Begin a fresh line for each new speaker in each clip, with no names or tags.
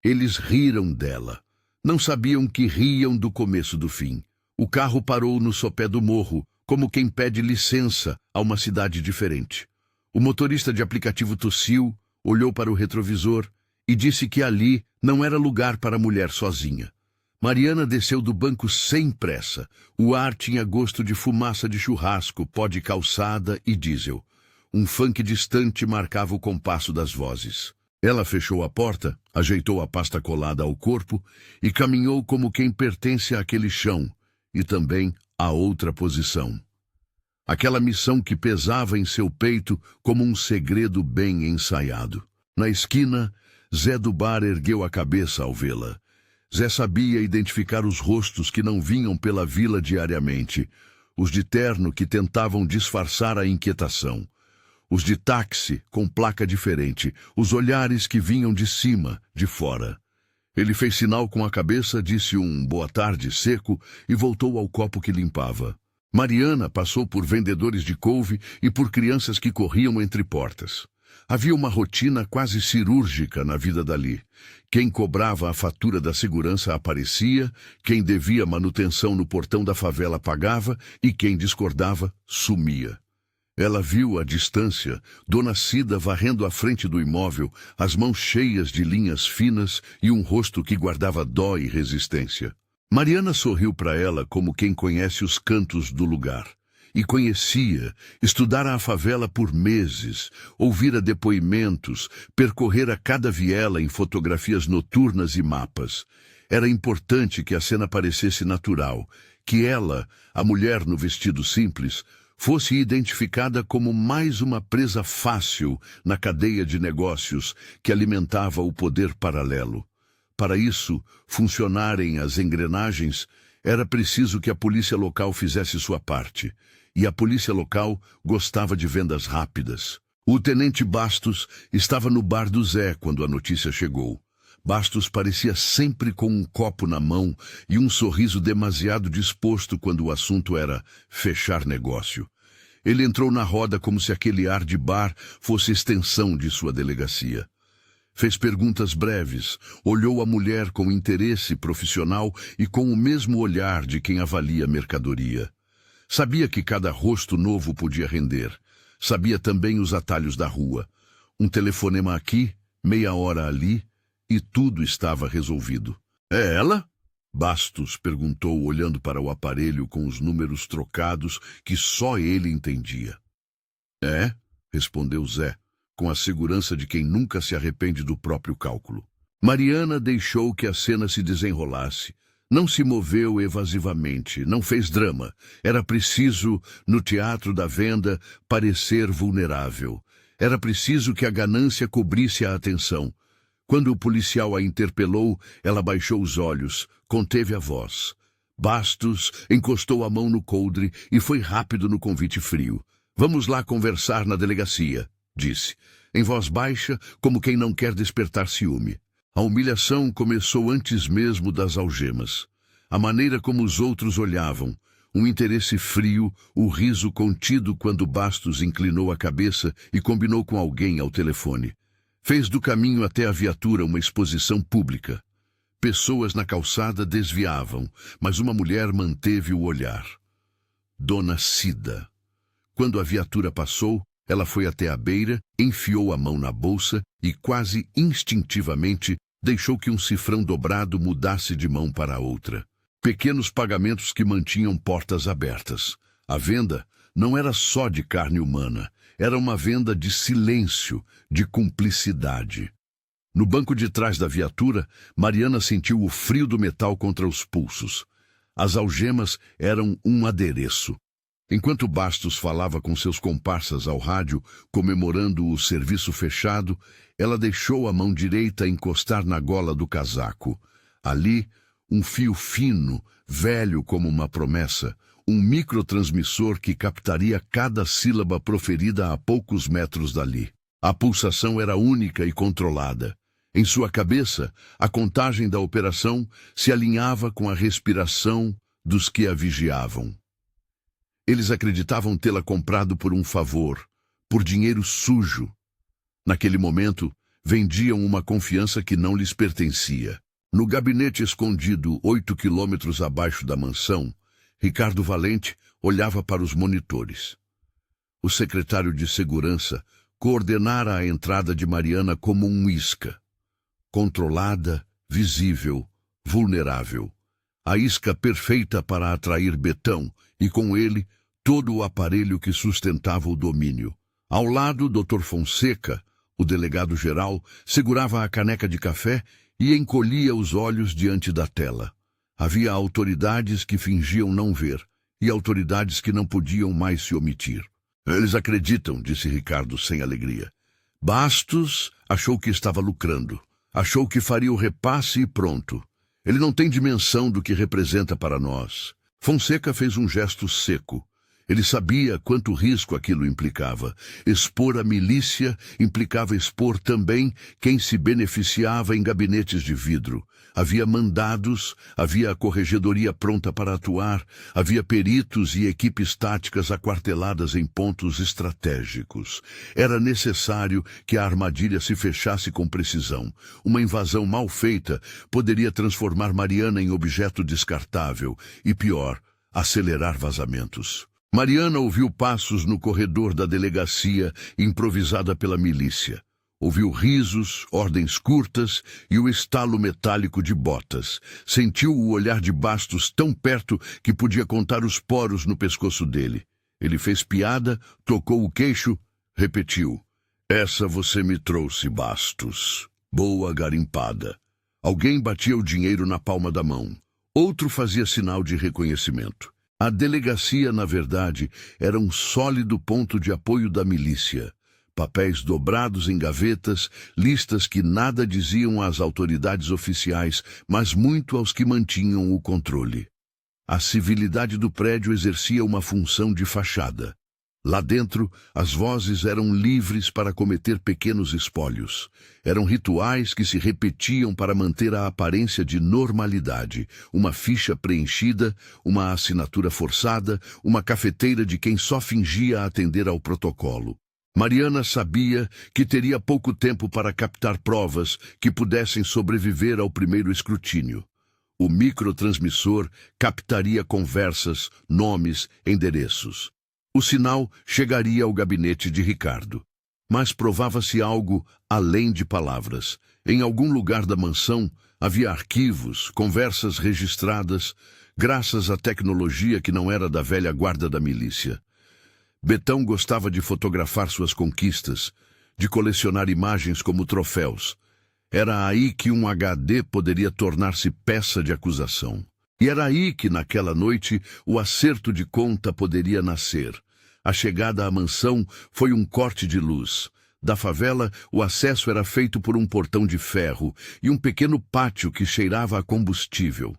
Eles riram dela. Não sabiam que riam do começo do fim. O carro parou no sopé do morro, como quem pede licença a uma cidade diferente. O motorista de aplicativo tossiu, olhou para o retrovisor e disse que ali não era lugar para mulher sozinha. Mariana desceu do banco sem pressa. O ar tinha gosto de fumaça de churrasco, pó de calçada e diesel. Um funk distante marcava o compasso das vozes. Ela fechou a porta, ajeitou a pasta colada ao corpo e caminhou como quem pertence àquele chão e também a outra posição. Aquela missão que pesava em seu peito como um segredo bem ensaiado. Na esquina, Zé do bar ergueu a cabeça ao vê-la. Zé sabia identificar os rostos que não vinham pela vila diariamente, os de terno que tentavam disfarçar a inquietação, os de táxi com placa diferente, os olhares que vinham de cima, de fora. Ele fez sinal com a cabeça, disse um boa tarde seco e voltou ao copo que limpava. Mariana passou por vendedores de couve e por crianças que corriam entre portas. Havia uma rotina quase cirúrgica na vida dali. Quem cobrava a fatura da segurança aparecia, quem devia manutenção no portão da favela pagava e quem discordava sumia. Ela viu à distância Dona Cida varrendo à frente do imóvel, as mãos cheias de linhas finas e um rosto que guardava dó e resistência. Mariana sorriu para ela como quem conhece os cantos do lugar. E conhecia, estudara a favela por meses, ouvira depoimentos, percorrera cada viela em fotografias noturnas e mapas. Era importante que a cena parecesse natural, que ela, a mulher no vestido simples, fosse identificada como mais uma presa fácil na cadeia de negócios que alimentava o poder paralelo. Para isso funcionarem as engrenagens, era preciso que a polícia local fizesse sua parte. E a polícia local gostava de vendas rápidas. O tenente Bastos estava no bar do Zé quando a notícia chegou. Bastos parecia sempre com um copo na mão e um sorriso demasiado disposto quando o assunto era fechar negócio. Ele entrou na roda como se aquele ar de bar fosse extensão de sua delegacia. Fez perguntas breves, olhou a mulher com interesse profissional e com o mesmo olhar de quem avalia mercadoria. Sabia que cada rosto novo podia render. Sabia também os atalhos da rua. Um telefonema aqui, meia hora ali, e tudo estava resolvido. É ela? Bastos perguntou, olhando para o aparelho com os números trocados que só ele entendia. É, respondeu Zé, com a segurança de quem nunca se arrepende do próprio cálculo. Mariana deixou que a cena se desenrolasse. Não se moveu evasivamente, não fez drama. Era preciso, no teatro da venda, parecer vulnerável. Era preciso que a ganância cobrisse a atenção. Quando o policial a interpelou, ela baixou os olhos, conteve a voz. Bastos encostou a mão no coldre e foi rápido no convite frio. Vamos lá conversar na delegacia, disse, em voz baixa, como quem não quer despertar ciúme. A humilhação começou antes mesmo das algemas. A maneira como os outros olhavam, um interesse frio, o riso contido quando Bastos inclinou a cabeça e combinou com alguém ao telefone. Fez do caminho até a viatura uma exposição pública. Pessoas na calçada desviavam, mas uma mulher manteve o olhar. Dona Cida. Quando a viatura passou, ela foi até a beira, enfiou a mão na bolsa e, quase instintivamente, deixou que um cifrão dobrado mudasse de mão para a outra. Pequenos pagamentos que mantinham portas abertas. A venda não era só de carne humana, era uma venda de silêncio, de cumplicidade. No banco de trás da viatura, Mariana sentiu o frio do metal contra os pulsos. As algemas eram um adereço. Enquanto Bastos falava com seus comparsas ao rádio, comemorando o serviço fechado, ela deixou a mão direita encostar na gola do casaco. Ali, um fio fino, velho como uma promessa, um microtransmissor que captaria cada sílaba proferida a poucos metros dali. A pulsação era única e controlada. Em sua cabeça, a contagem da operação se alinhava com a respiração dos que a vigiavam. Eles acreditavam tê-la comprado por um favor, por dinheiro sujo. Naquele momento, Vendiam uma confiança que não lhes pertencia. No gabinete escondido 8 quilômetros abaixo da mansão, Ricardo Valente olhava para os monitores. O secretário de segurança coordenara a entrada de Mariana como um isca. Controlada, visível, vulnerável. A isca perfeita para atrair Betão e, com ele, todo o aparelho que sustentava o domínio. Ao lado, Dr. Fonseca, o delegado-geral, segurava a caneca de café e encolhia os olhos diante da tela. Havia autoridades que fingiam não ver e autoridades que não podiam mais se omitir. Eles acreditam, disse Ricardo sem alegria. Bastos achou que estava lucrando. Achou que faria o repasse e pronto. Ele não tem dimensão do que representa para nós. Fonseca fez um gesto seco. Ele sabia quanto risco aquilo implicava. Expor a milícia implicava expor também quem se beneficiava em gabinetes de vidro. Havia mandados, havia a corregedoria pronta para atuar, havia peritos e equipes táticas aquarteladas em pontos estratégicos. Era necessário que a armadilha se fechasse com precisão. Uma invasão mal feita poderia transformar Mariana em objeto descartável e, pior, acelerar vazamentos. Mariana ouviu passos no corredor da delegacia improvisada pela milícia. Ouviu risos, ordens curtas e o estalo metálico de botas. Sentiu o olhar de Bastos tão perto que podia contar os poros no pescoço dele. Ele fez piada, tocou o queixo, repetiu. Essa você me trouxe, Bastos. Boa garimpada. Alguém batia o dinheiro na palma da mão. Outro fazia sinal de reconhecimento. A delegacia, na verdade, era um sólido ponto de apoio da milícia. Papéis dobrados em gavetas, listas que nada diziam às autoridades oficiais, mas muito aos que mantinham o controle. A civilidade do prédio exercia uma função de fachada. Lá dentro, as vozes eram livres para cometer pequenos espólios. Eram rituais que se repetiam para manter a aparência de normalidade. Uma ficha preenchida, uma assinatura forçada, uma cafeteira de quem só fingia atender ao protocolo. Mariana sabia que teria pouco tempo para captar provas que pudessem sobreviver ao primeiro escrutínio. O microtransmissor captaria conversas, nomes, endereços. O sinal chegaria ao gabinete de Ricardo. Mas provava-se algo além de palavras. Em algum lugar da mansão havia arquivos, conversas registradas, graças à tecnologia que não era da velha guarda da milícia. Betão gostava de fotografar suas conquistas, de colecionar imagens como troféus. Era aí que um HD poderia tornar-se peça de acusação. E era aí que, naquela noite, o acerto de conta poderia nascer. A chegada à mansão foi um corte de luz. Da favela, o acesso era feito por um portão de ferro e um pequeno pátio que cheirava a combustível.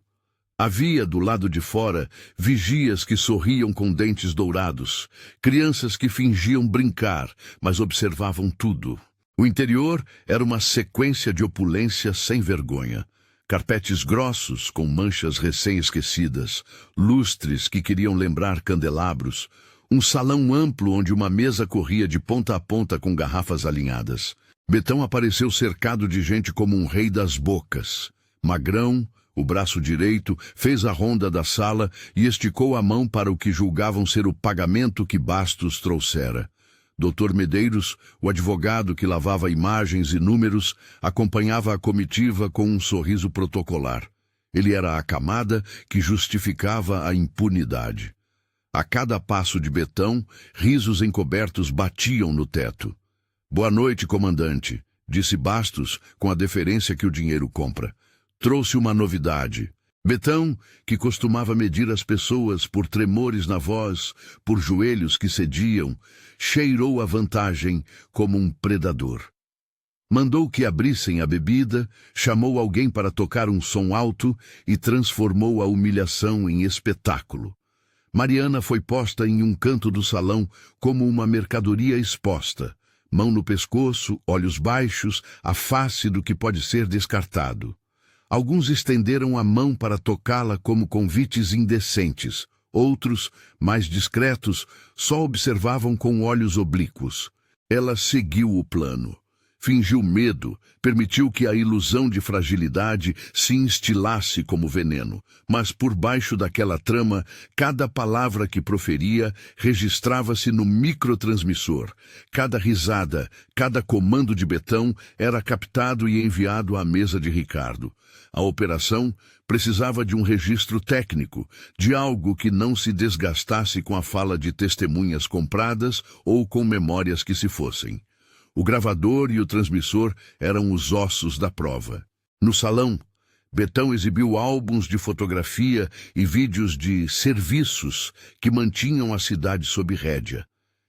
Havia, do lado de fora, vigias que sorriam com dentes dourados, crianças que fingiam brincar, mas observavam tudo. O interior era uma sequência de opulência sem vergonha. Carpetes grossos, com manchas recém-esquecidas, lustres que queriam lembrar candelabros, um salão amplo onde uma mesa corria de ponta a ponta com garrafas alinhadas. Betão apareceu cercado de gente como um rei das bocas. Magrão, o braço direito, fez a ronda da sala e esticou a mão para o que julgavam ser o pagamento que Bastos trouxera. Dr. Medeiros, o advogado que lavava imagens e números, acompanhava a comitiva com um sorriso protocolar. Ele era a camada que justificava a impunidade. A cada passo de Betão, risos encobertos batiam no teto. Boa noite, comandante, disse Bastos com a deferência que o dinheiro compra. Trouxe uma novidade. Betão, que costumava medir as pessoas por tremores na voz, por joelhos que cediam, cheirou a vantagem como um predador. Mandou que abrissem a bebida, chamou alguém para tocar um som alto e transformou a humilhação em espetáculo. Mariana foi posta em um canto do salão como uma mercadoria exposta, mão no pescoço, olhos baixos, a face do que pode ser descartado. Alguns estenderam a mão para tocá-la como convites indecentes. Outros, mais discretos, só observavam com olhos oblíquos. Ela seguiu o plano. Fingiu medo, permitiu que a ilusão de fragilidade se instilasse como veneno, mas por baixo daquela trama, cada palavra que proferia registrava-se no microtransmissor. Cada risada, cada comando de Betão era captado e enviado à mesa de Ricardo. A operação precisava de um registro técnico, de algo que não se desgastasse com a fala de testemunhas compradas ou com memórias que se fossem. O gravador e o transmissor eram os ossos da prova. No salão, Betão exibiu álbuns de fotografia e vídeos de serviços que mantinham a cidade sob rédea.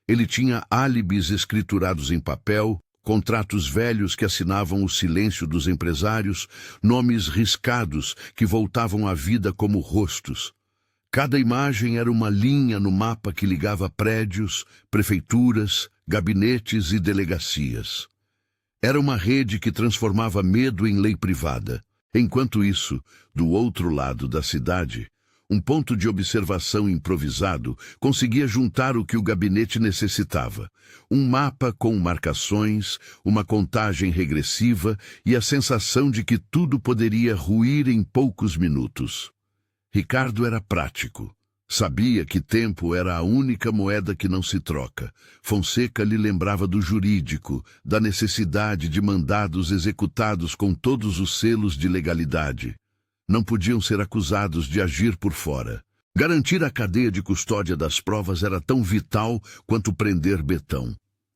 Ele tinha álibis escriturados em papel, contratos velhos que assinavam o silêncio dos empresários, nomes riscados que voltavam à vida como rostos. Cada imagem era uma linha no mapa que ligava prédios, prefeituras, gabinetes e delegacias. Era uma rede que transformava medo em lei privada. Enquanto isso, do outro lado da cidade, um ponto de observação improvisado conseguia juntar o que o gabinete necessitava. Um mapa com marcações, uma contagem regressiva e a sensação de que tudo poderia ruir em poucos minutos. Ricardo era prático. Sabia que tempo era a única moeda que não se troca. Fonseca lhe lembrava do jurídico, da necessidade de mandados executados com todos os selos de legalidade. Não podiam ser acusados de agir por fora. Garantir a cadeia de custódia das provas era tão vital quanto prender Betão.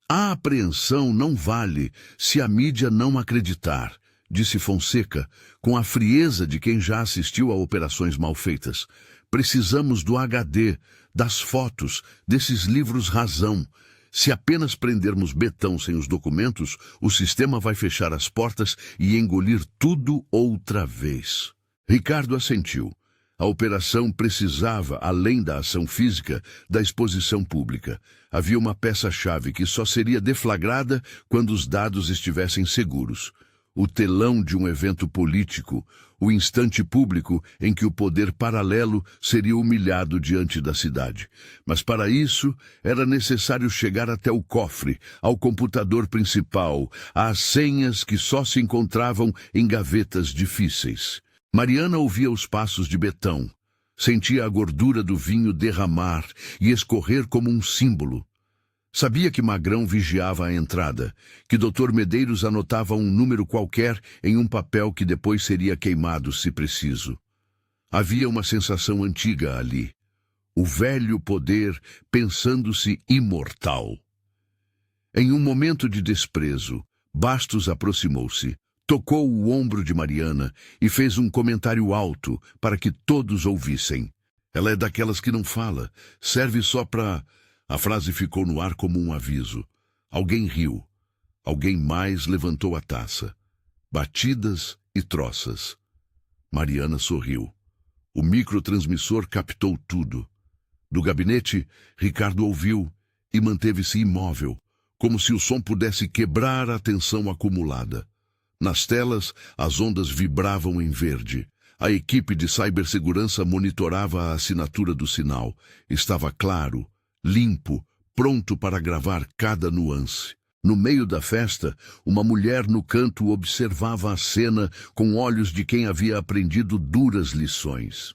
A apreensão não vale se a mídia não acreditar, disse Fonseca, com a frieza de quem já assistiu a operações mal feitas. Precisamos do HD, das fotos, desses livros razão. Se apenas prendermos Betão sem os documentos, o sistema vai fechar as portas e engolir tudo outra vez. Ricardo assentiu. A operação precisava, além da ação física, da exposição pública. Havia uma peça-chave que só seria deflagrada quando os dados estivessem seguros. O telão de um evento político, o instante público em que o poder paralelo seria humilhado diante da cidade. Mas para isso, era necessário chegar até o cofre, ao computador principal, às senhas que só se encontravam em gavetas difíceis. Mariana ouvia os passos de Betão, sentia a gordura do vinho derramar e escorrer como um símbolo. Sabia que Magrão vigiava a entrada, que Dr. Medeiros anotava um número qualquer em um papel que depois seria queimado se preciso. Havia uma sensação antiga ali. O velho poder pensando-se imortal. Em um momento de desprezo, Bastos aproximou-se, tocou o ombro de Mariana e fez um comentário alto para que todos ouvissem. Ela é daquelas que não fala, serve só para... A frase ficou no ar como um aviso. Alguém riu. Alguém mais levantou a taça. Batidas e troças. Mariana sorriu. O microtransmissor captou tudo. Do gabinete, Ricardo ouviu e manteve-se imóvel, como se o som pudesse quebrar a tensão acumulada. Nas telas, as ondas vibravam em verde. A equipe de cibersegurança monitorava a assinatura do sinal. Estava claro, limpo, pronto para gravar cada nuance. No meio da festa, uma mulher no canto observava a cena com olhos de quem havia aprendido duras lições.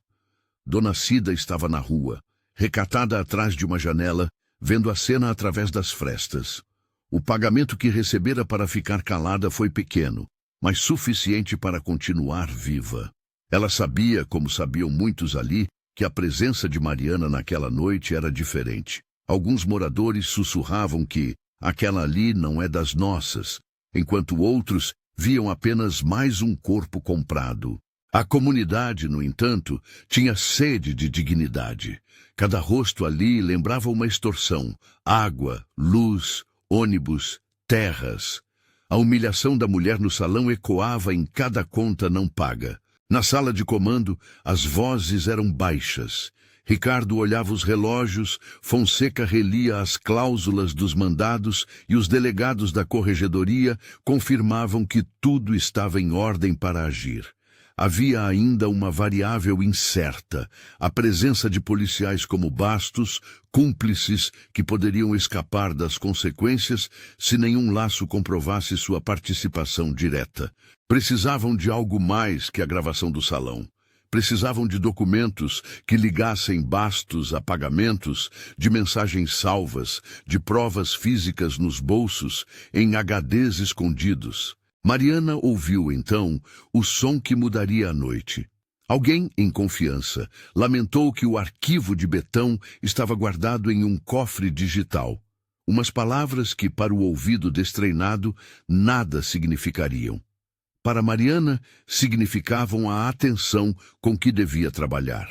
Dona Cida estava na rua, recatada atrás de uma janela, vendo a cena através das frestas. O pagamento que recebera para ficar calada foi pequeno, mas suficiente para continuar viva. Ela sabia, como sabiam muitos ali, que a presença de Mariana naquela noite era diferente. Alguns moradores sussurravam que aquela ali não é das nossas, enquanto outros viam apenas mais um corpo comprado. A comunidade, no entanto, tinha sede de dignidade. Cada rosto ali lembrava uma extorsão: água, luz, ônibus, terras. A humilhação da mulher no salão ecoava em cada conta não paga. Na sala de comando, as vozes eram baixas. Ricardo olhava os relógios, Fonseca relia as cláusulas dos mandados e os delegados da corregedoria confirmavam que tudo estava em ordem para agir. Havia ainda uma variável incerta, a presença de policiais como Bastos, cúmplices que poderiam escapar das consequências se nenhum laço comprovasse sua participação direta. Precisavam de algo mais que a gravação do salão. Precisavam de documentos que ligassem Bastos a pagamentos, de mensagens salvas, de provas físicas nos bolsos, em HDs escondidos. Mariana ouviu, então, o som que mudaria a noite. Alguém, em confiança, lamentou que o arquivo de Betão estava guardado em um cofre digital. Umas palavras que, para o ouvido destreinado, nada significariam. Para Mariana, significavam a atenção com que devia trabalhar.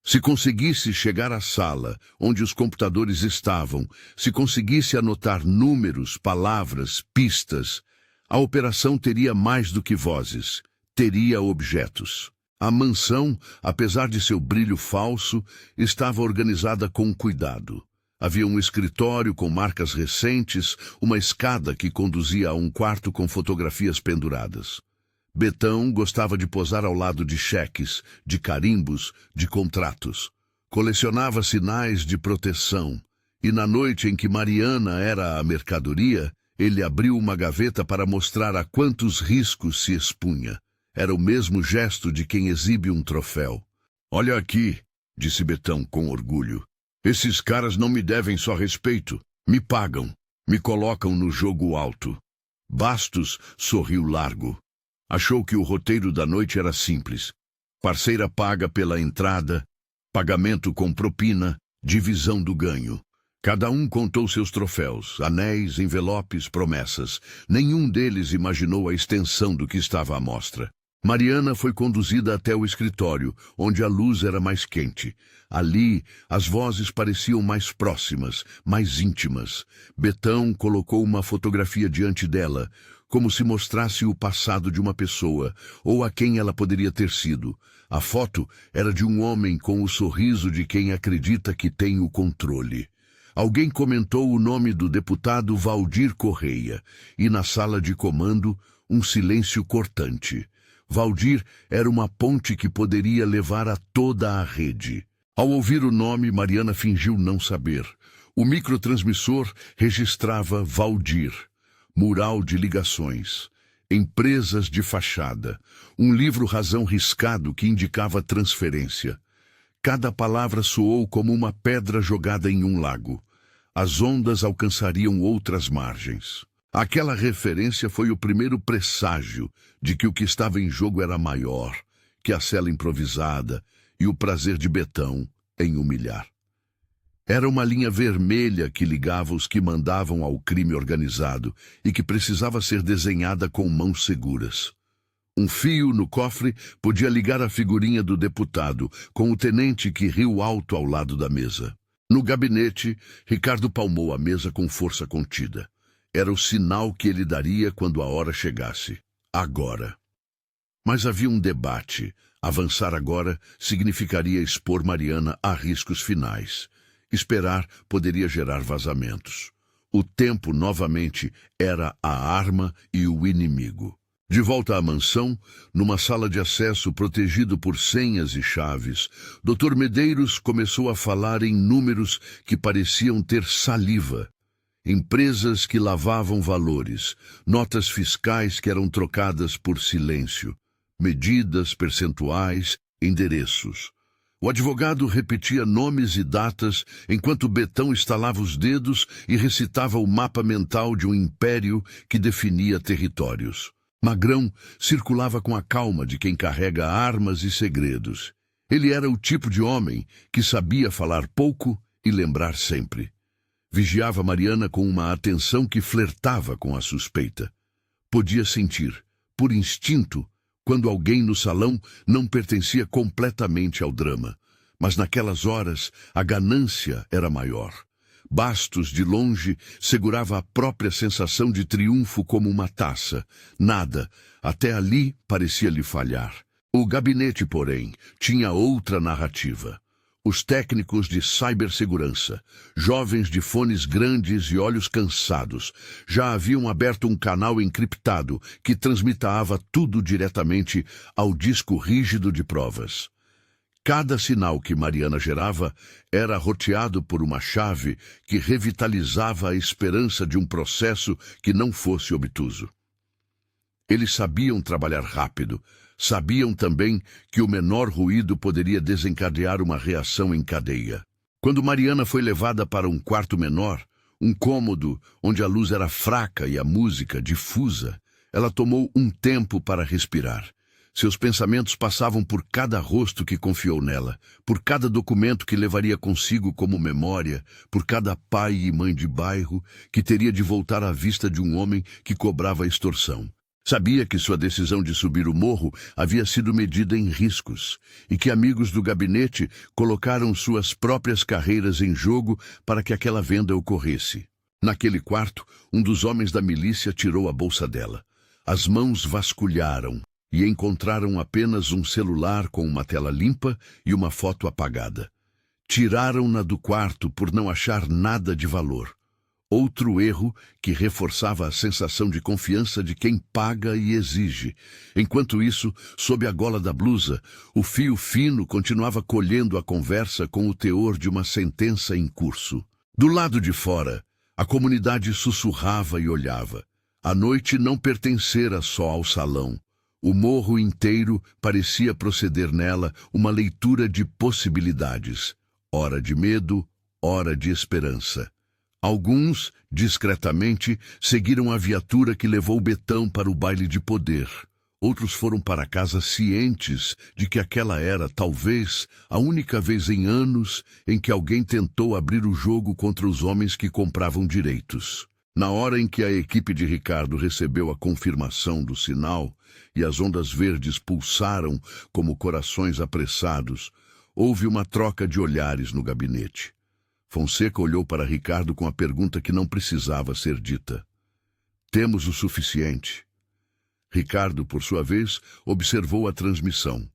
Se conseguisse chegar à sala onde os computadores estavam, se conseguisse anotar números, palavras, pistas, a operação teria mais do que vozes, teria objetos. A mansão, apesar de seu brilho falso, estava organizada com cuidado. Havia um escritório com marcas recentes, uma escada que conduzia a um quarto com fotografias penduradas. Betão gostava de posar ao lado de cheques, de carimbos, de contratos. Colecionava sinais de proteção. E na noite em que Mariana era a mercadoria, ele abriu uma gaveta para mostrar a quantos riscos se expunha. Era o mesmo gesto de quem exibe um troféu. "Olha aqui", disse Betão com orgulho. "Esses caras não me devem só respeito. Me pagam. Me colocam no jogo alto." Bastos sorriu largo. Achou que o roteiro da noite era simples. Parceira paga pela entrada, pagamento com propina, divisão do ganho. Cada um contou seus troféus, anéis, envelopes, promessas. Nenhum deles imaginou a extensão do que estava à mostra. Mariana foi conduzida até o escritório, onde a luz era mais quente. Ali, as vozes pareciam mais próximas, mais íntimas. Betão colocou uma fotografia diante dela, como se mostrasse o passado de uma pessoa, ou a quem ela poderia ter sido. A foto era de um homem com o sorriso de quem acredita que tem o controle. Alguém comentou o nome do deputado Valdir Correia, e na sala de comando, um silêncio cortante. Valdir era uma ponte que poderia levar a toda a rede. Ao ouvir o nome, Mariana fingiu não saber. O microtransmissor registrava Valdir, mural de ligações, empresas de fachada, um livro razão riscado que indicava transferência. Cada palavra soou como uma pedra jogada em um lago. As ondas alcançariam outras margens. Aquela referência foi o primeiro presságio de que o que estava em jogo era maior que a cela improvisada e o prazer de Betão em humilhar. Era uma linha vermelha que ligava os que mandavam ao crime organizado e que precisava ser desenhada com mãos seguras. Um fio no cofre podia ligar a figurinha do deputado com o tenente que riu alto ao lado da mesa. No gabinete, Ricardo palmou a mesa com força contida. Era o sinal que ele daria quando a hora chegasse. Agora. Mas havia um debate. Avançar agora significaria expor Mariana a riscos finais. Esperar poderia gerar vazamentos. O tempo, novamente, era a arma e o inimigo. De volta à mansão, numa sala de acesso protegido por senhas e chaves, Dr. Medeiros começou a falar em números que pareciam ter saliva. Empresas que lavavam valores, notas fiscais que eram trocadas por silêncio, medidas, percentuais, endereços. O advogado repetia nomes e datas enquanto Betão estalava os dedos e recitava o mapa mental de um império que definia territórios. Magrão circulava com a calma de quem carrega armas e segredos. Ele era o tipo de homem que sabia falar pouco e lembrar sempre. Vigiava Mariana com uma atenção que flertava com a suspeita. Podia sentir, por instinto, quando alguém no salão não pertencia completamente ao drama. Mas naquelas horas, a ganância era maior. Bastos, de longe, segurava a própria sensação de triunfo como uma taça. Nada, até ali, parecia-lhe falhar. O gabinete, porém, tinha outra narrativa. Os técnicos de cibersegurança, jovens de fones grandes e olhos cansados, já haviam aberto um canal encriptado que transmitava tudo diretamente ao disco rígido de provas. Cada sinal que Mariana gerava era roteado por uma chave que revitalizava a esperança de um processo que não fosse obtuso. Eles sabiam trabalhar rápido, sabiam também que o menor ruído poderia desencadear uma reação em cadeia. Quando Mariana foi levada para um quarto menor, um cômodo onde a luz era fraca e a música difusa, ela tomou um tempo para respirar. Seus pensamentos passavam por cada rosto que confiou nela, por cada documento que levaria consigo como memória, por cada pai e mãe de bairro que teria de voltar à vista de um homem que cobrava extorsão. Sabia que sua decisão de subir o morro havia sido medida em riscos e que amigos do gabinete colocaram suas próprias carreiras em jogo para que aquela venda ocorresse. Naquele quarto, um dos homens da milícia tirou a bolsa dela. As mãos vasculharam e encontraram apenas um celular com uma tela limpa e uma foto apagada. Tiraram-na do quarto por não achar nada de valor. Outro erro que reforçava a sensação de confiança de quem paga e exige. Enquanto isso, sob a gola da blusa, o fio fino continuava colhendo a conversa com o teor de uma sentença em curso. Do lado de fora, a comunidade sussurrava e olhava. A noite não pertencera só ao salão. O morro inteiro parecia proceder nela uma leitura de possibilidades. Hora de medo, hora de esperança. Alguns, discretamente, seguiram a viatura que levou Betão para o baile de poder. Outros foram para casa cientes de que aquela era, talvez, a única vez em anos em que alguém tentou abrir o jogo contra os homens que compravam direitos. Na hora em que a equipe de Ricardo recebeu a confirmação do sinal e as ondas verdes pulsaram como corações apressados, houve uma troca de olhares no gabinete. Fonseca olhou para Ricardo com a pergunta que não precisava ser dita. Temos o suficiente? Ricardo, por sua vez, observou a transmissão.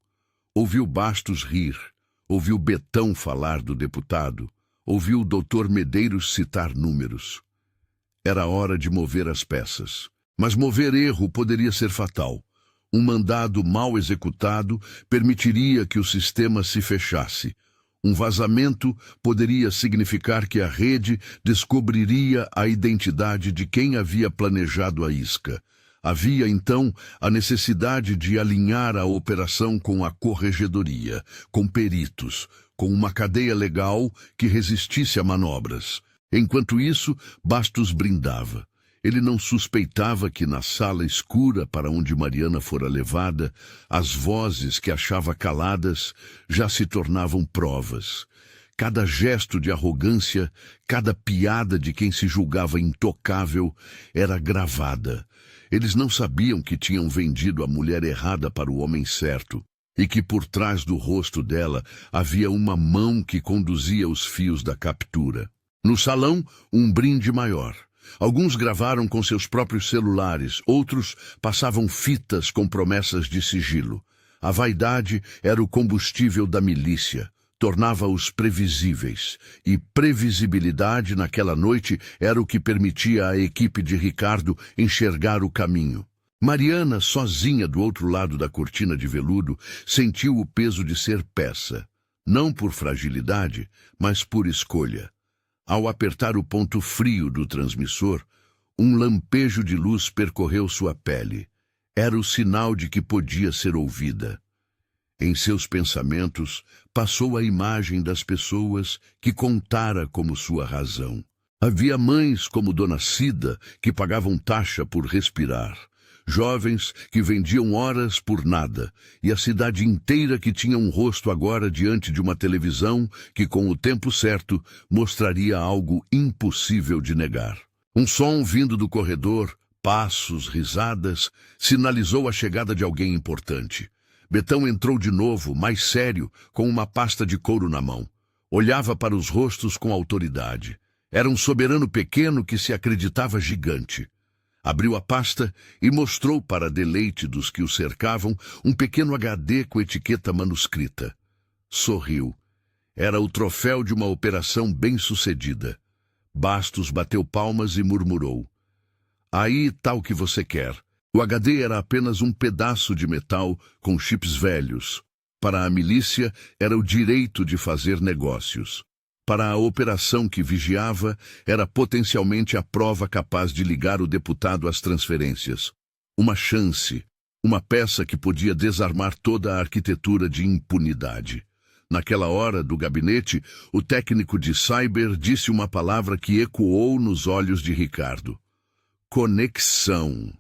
Ouviu Bastos rir, ouviu Betão falar do deputado, ouviu o doutor Medeiros citar números. Era hora de mover as peças. Mas mover erro poderia ser fatal. Um mandado mal executado permitiria que o sistema se fechasse. Um vazamento poderia significar que a rede descobriria a identidade de quem havia planejado a isca. Havia, então, a necessidade de alinhar a operação com a corregedoria, com peritos, com uma cadeia legal que resistisse a manobras. Enquanto isso, Bastos brindava. Ele não suspeitava que na sala escura para onde Mariana fora levada, as vozes que achava caladas já se tornavam provas. Cada gesto de arrogância, cada piada de quem se julgava intocável era gravada. Eles não sabiam que tinham vendido a mulher errada para o homem certo e que por trás do rosto dela havia uma mão que conduzia os fios da captura. No salão, um brinde maior. Alguns gravaram com seus próprios celulares, outros passavam fitas com promessas de sigilo. A vaidade era o combustível da milícia, tornava-os previsíveis, e previsibilidade naquela noite era o que permitia à equipe de Ricardo enxergar o caminho. Mariana, sozinha do outro lado da cortina de veludo, sentiu o peso de ser peça, não por fragilidade, mas por escolha. Ao apertar o ponto frio do transmissor, um lampejo de luz percorreu sua pele. Era o sinal de que podia ser ouvida. Em seus pensamentos, passou a imagem das pessoas que contara como sua razão. Havia mães como Dona Cida que pagavam taxa por respirar. Jovens que vendiam horas por nada, e a cidade inteira que tinha um rosto agora diante de uma televisão que, com o tempo certo, mostraria algo impossível de negar. Um som vindo do corredor, passos, risadas, sinalizou a chegada de alguém importante. Betão entrou de novo, mais sério, com uma pasta de couro na mão. Olhava para os rostos com autoridade. Era um soberano pequeno que se acreditava gigante. Abriu a pasta e mostrou para deleite dos que o cercavam um pequeno HD com etiqueta manuscrita. Sorriu. Era o troféu de uma operação bem-sucedida. Bastos bateu palmas e murmurou: "Aí tá o que você quer." O HD era apenas um pedaço de metal com chips velhos. Para a milícia, era o direito de fazer negócios. Para a operação que vigiava, era potencialmente a prova capaz de ligar o deputado às transferências. Uma chance, uma peça que podia desarmar toda a arquitetura de impunidade. Naquela hora do gabinete, o técnico de cyber disse uma palavra que ecoou nos olhos de Ricardo: conexão.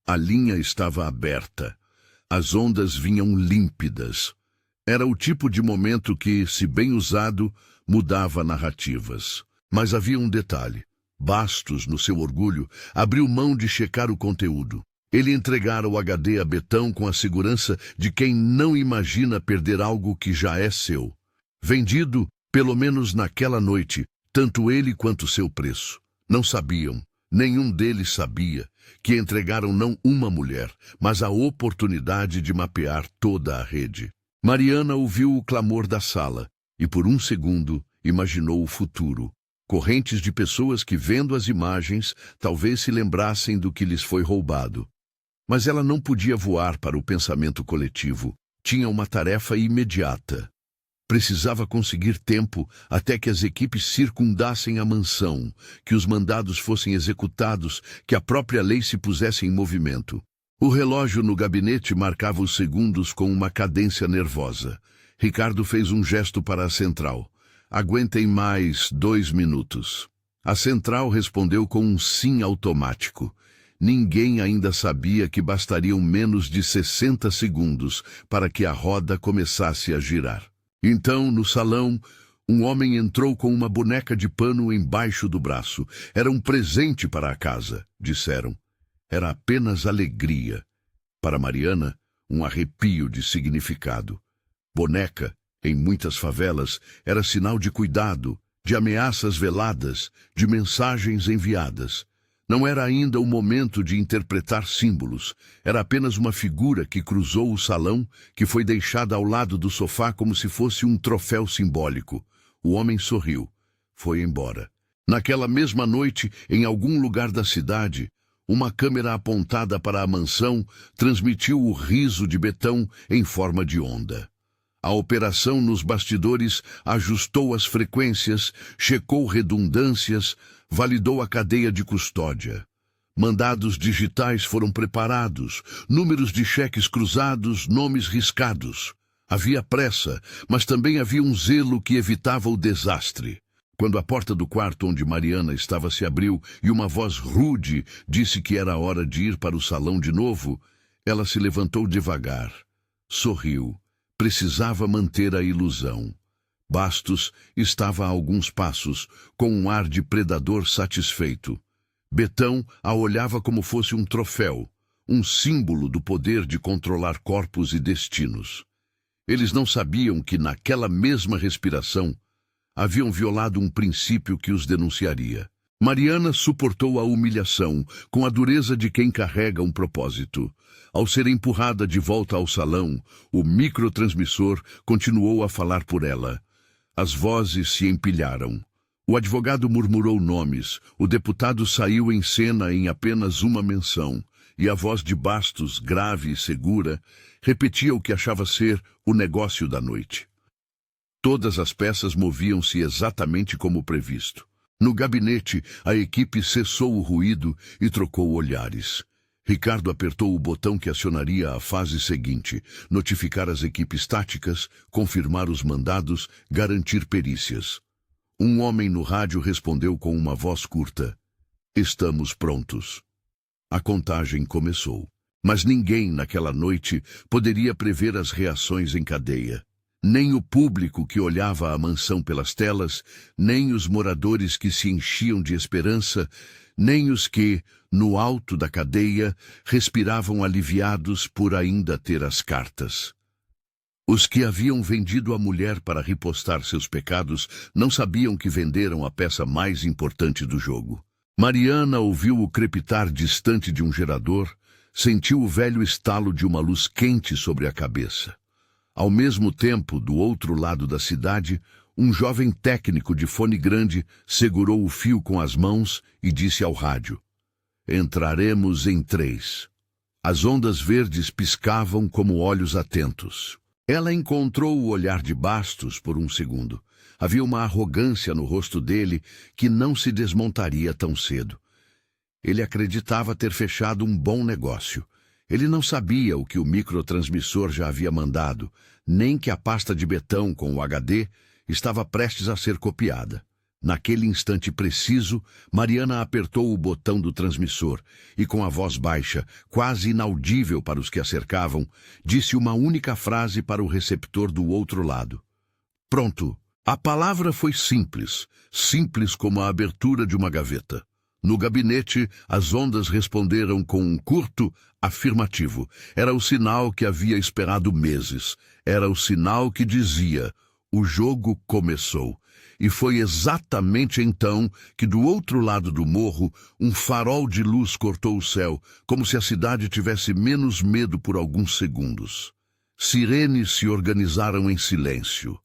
A linha estava aberta. As ondas vinham límpidas. Era o tipo de momento que, se bem usado, mudava narrativas. Mas havia um detalhe. Bastos, no seu orgulho, abriu mão de checar o conteúdo. Ele entregara o HD a Betão com a segurança de quem não imagina perder algo que já é seu. Vendido, pelo menos naquela noite, tanto ele quanto seu preço. Não sabiam, nenhum deles sabia, que entregaram não uma mulher, mas a oportunidade de mapear toda a rede. Mariana ouviu o clamor da sala e, por um segundo, imaginou o futuro. Correntes de pessoas que, vendo as imagens, talvez se lembrassem do que lhes foi roubado. Mas ela não podia voar para o pensamento coletivo. Tinha uma tarefa imediata. Precisava conseguir tempo até que as equipes circundassem a mansão, que os mandados fossem executados, que a própria lei se pusesse em movimento. O relógio no gabinete marcava os segundos com uma cadência nervosa. Ricardo fez um gesto para a central. "Aguentem mais 2 minutos." A central respondeu com um sim automático. Ninguém ainda sabia que bastariam menos de 60 segundos para que a roda começasse a girar. Então, no salão, um homem entrou com uma boneca de pano embaixo do braço. Era um presente para a casa, disseram. Era apenas alegria. Para Mariana, um arrepio de significado. Boneca, em muitas favelas, era sinal de cuidado, de ameaças veladas, de mensagens enviadas. Não era ainda o momento de interpretar símbolos. Era apenas uma figura que cruzou o salão, que foi deixada ao lado do sofá como se fosse um troféu simbólico. O homem sorriu. Foi embora. Naquela mesma noite, em algum lugar da cidade, uma câmera apontada para a mansão transmitiu o riso de Betão em forma de onda. A operação nos bastidores ajustou as frequências, checou redundâncias, validou a cadeia de custódia. Mandados digitais foram preparados, números de cheques cruzados, nomes riscados. Havia pressa, mas também havia um zelo que evitava o desastre. Quando a porta do quarto onde Mariana estava se abriu e uma voz rude disse que era hora de ir para o salão de novo, ela se levantou devagar. Sorriu. Precisava manter a ilusão. Bastos estava a alguns passos, com um ar de predador satisfeito. Betão a olhava como fosse um troféu, um símbolo do poder de controlar corpos e destinos. Eles não sabiam que, naquela mesma respiração, haviam violado um princípio que os denunciaria. Mariana suportou a humilhação com a dureza de quem carrega um propósito. Ao ser empurrada de volta ao salão, o microtransmissor continuou a falar por ela. As vozes se empilharam. O advogado murmurou nomes, o deputado saiu em cena em apenas uma menção, e a voz de Bastos, grave e segura, repetia o que achava ser o negócio da noite. Todas as peças moviam-se exatamente como previsto. No gabinete, a equipe cessou o ruído e trocou olhares. Ricardo apertou o botão que acionaria a fase seguinte, notificar as equipes táticas, confirmar os mandados, garantir perícias. Um homem no rádio respondeu com uma voz curta: "Estamos prontos." A contagem começou. Mas ninguém, naquela noite, poderia prever as reações em cadeia. Nem o público que olhava a mansão pelas telas, nem os moradores que se enchiam de esperança, nem os que, no alto da cadeia, respiravam aliviados por ainda ter as cartas. Os que haviam vendido a mulher para repostar seus pecados não sabiam que venderam a peça mais importante do jogo. Mariana ouviu o crepitar distante de um gerador, sentiu o velho estalo de uma luz quente sobre a cabeça. Ao mesmo tempo, do outro lado da cidade, um jovem técnico de fone grande segurou o fio com as mãos e disse ao rádio: "Entraremos em 3." As ondas verdes piscavam como olhos atentos. Ela encontrou o olhar de Bastos por um segundo. Havia uma arrogância no rosto dele que não se desmontaria tão cedo. Ele acreditava ter fechado um bom negócio. Ele não sabia o que o microtransmissor já havia mandado, nem que a pasta de betão com o HD estava prestes a ser copiada. Naquele instante preciso, Mariana apertou o botão do transmissor e, com a voz baixa, quase inaudível para os que a cercavam, disse uma única frase para o receptor do outro lado: "Pronto." A palavra foi simples, simples como a abertura de uma gaveta. No gabinete, as ondas responderam com um curto afirmativo. Era o sinal que havia esperado meses. Era o sinal que dizia: o jogo começou. E foi exatamente então que, do outro lado do morro, um farol de luz cortou o céu, como se a cidade tivesse menos medo por alguns segundos. Sirenes se organizaram em silêncio.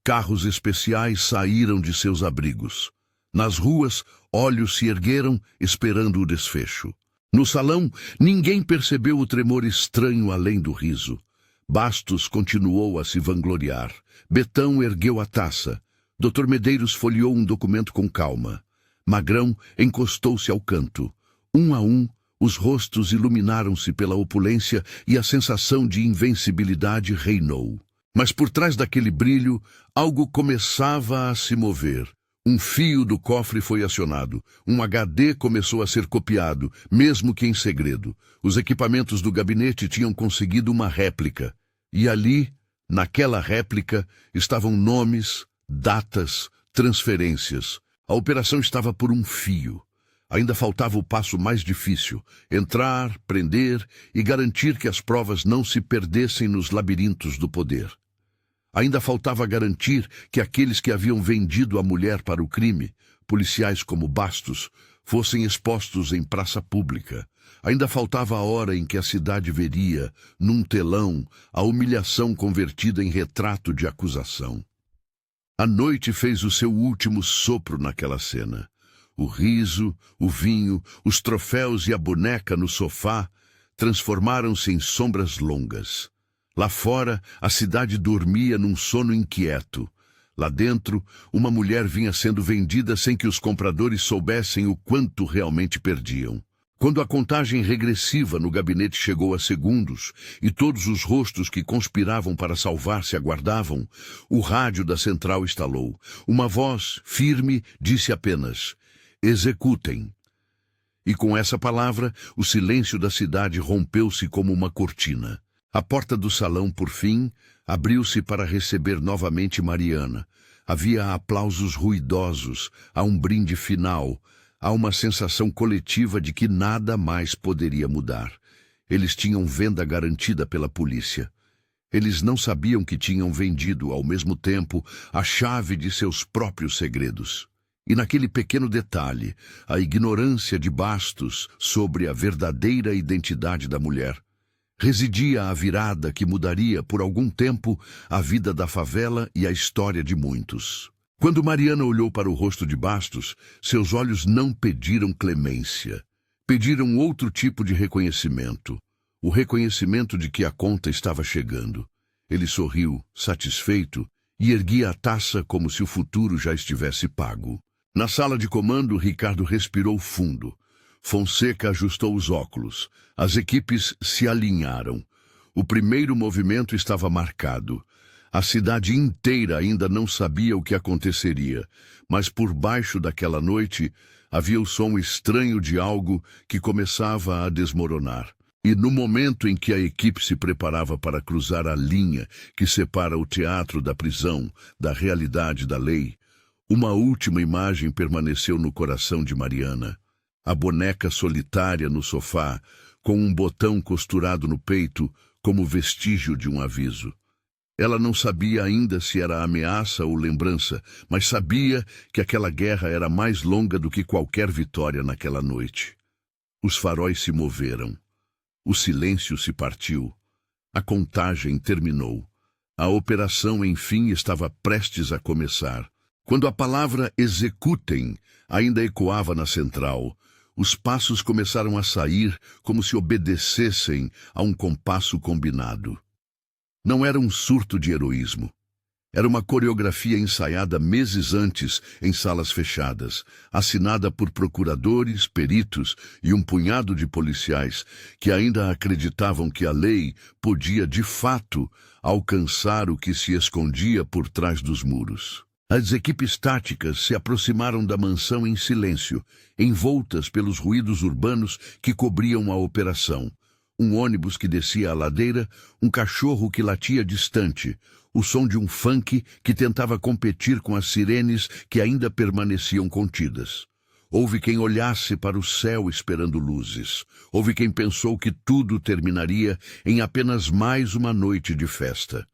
Carros especiais saíram de seus abrigos. Nas ruas, olhos se ergueram, esperando o desfecho. No salão, ninguém percebeu o tremor estranho além do riso. Bastos continuou a se vangloriar. Betão ergueu a taça. Dr. Medeiros folheou um documento com calma. Magrão encostou-se ao canto. Um a um, os rostos iluminaram-se pela opulência e a sensação de invencibilidade reinou. Mas por trás daquele brilho, algo começava a se mover. Um fio do cofre foi acionado. Um HD começou a ser copiado, mesmo que em segredo. Os equipamentos do gabinete tinham conseguido uma réplica. E ali, naquela réplica, estavam nomes, datas, transferências. A operação estava por um fio. Ainda faltava o passo mais difícil: entrar, prender e garantir que as provas não se perdessem nos labirintos do poder. Ainda faltava garantir que aqueles que haviam vendido a mulher para o crime, policiais como Bastos, fossem expostos em praça pública. Ainda faltava a hora em que a cidade veria, num telão, a humilhação convertida em retrato de acusação. A noite fez o seu último sopro naquela cena. O riso, o vinho, os troféus e a boneca no sofá transformaram-se em sombras longas. Lá fora, a cidade dormia num sono inquieto. Lá dentro, uma mulher vinha sendo vendida sem que os compradores soubessem o quanto realmente perdiam. Quando a contagem regressiva no gabinete chegou a segundos e todos os rostos que conspiravam para salvar-se aguardavam, o rádio da central estalou. Uma voz firme disse apenas: "Executem." E com essa palavra, o silêncio da cidade rompeu-se como uma cortina. A porta do salão, por fim, abriu-se para receber novamente Mariana. Havia aplausos ruidosos, há um brinde final. Há uma sensação coletiva de que nada mais poderia mudar. Eles tinham venda garantida pela polícia. Eles não sabiam que tinham vendido, ao mesmo tempo, a chave de seus próprios segredos. E naquele pequeno detalhe, a ignorância de Bastos sobre a verdadeira identidade da mulher, residia a virada que mudaria por algum tempo a vida da favela e a história de muitos. Quando Mariana olhou para o rosto de Bastos, seus olhos não pediram clemência. Pediram outro tipo de reconhecimento. O reconhecimento de que a conta estava chegando. Ele sorriu, satisfeito, e erguia a taça como se o futuro já estivesse pago. Na sala de comando, Ricardo respirou fundo. Fonseca ajustou os óculos. As equipes se alinharam. O primeiro movimento estava marcado. A cidade inteira ainda não sabia o que aconteceria, mas por baixo daquela noite havia o som estranho de algo que começava a desmoronar. E no momento em que a equipe se preparava para cruzar a linha que separa o teatro da prisão da realidade da lei, uma última imagem permaneceu no coração de Mariana. A boneca solitária no sofá, com um botão costurado no peito como vestígio de um aviso. Ela não sabia ainda se era ameaça ou lembrança, mas sabia que aquela guerra era mais longa do que qualquer vitória naquela noite. Os faróis se moveram. O silêncio se partiu. A contagem terminou. A operação, enfim, estava prestes a começar. Quando a palavra executem ainda ecoava na central, os passos começaram a sair como se obedecessem a um compasso combinado. Não era um surto de heroísmo. Era uma coreografia ensaiada meses antes em salas fechadas, assinada por procuradores, peritos e um punhado de policiais que ainda acreditavam que a lei podia, de fato, alcançar o que se escondia por trás dos muros. As equipes táticas se aproximaram da mansão em silêncio, envoltas pelos ruídos urbanos que cobriam a operação. Um ônibus que descia a ladeira, um cachorro que latia distante, o som de um funk que tentava competir com as sirenes que ainda permaneciam contidas. Houve quem olhasse para o céu esperando luzes. Houve quem pensou que tudo terminaria em apenas mais uma noite de festa.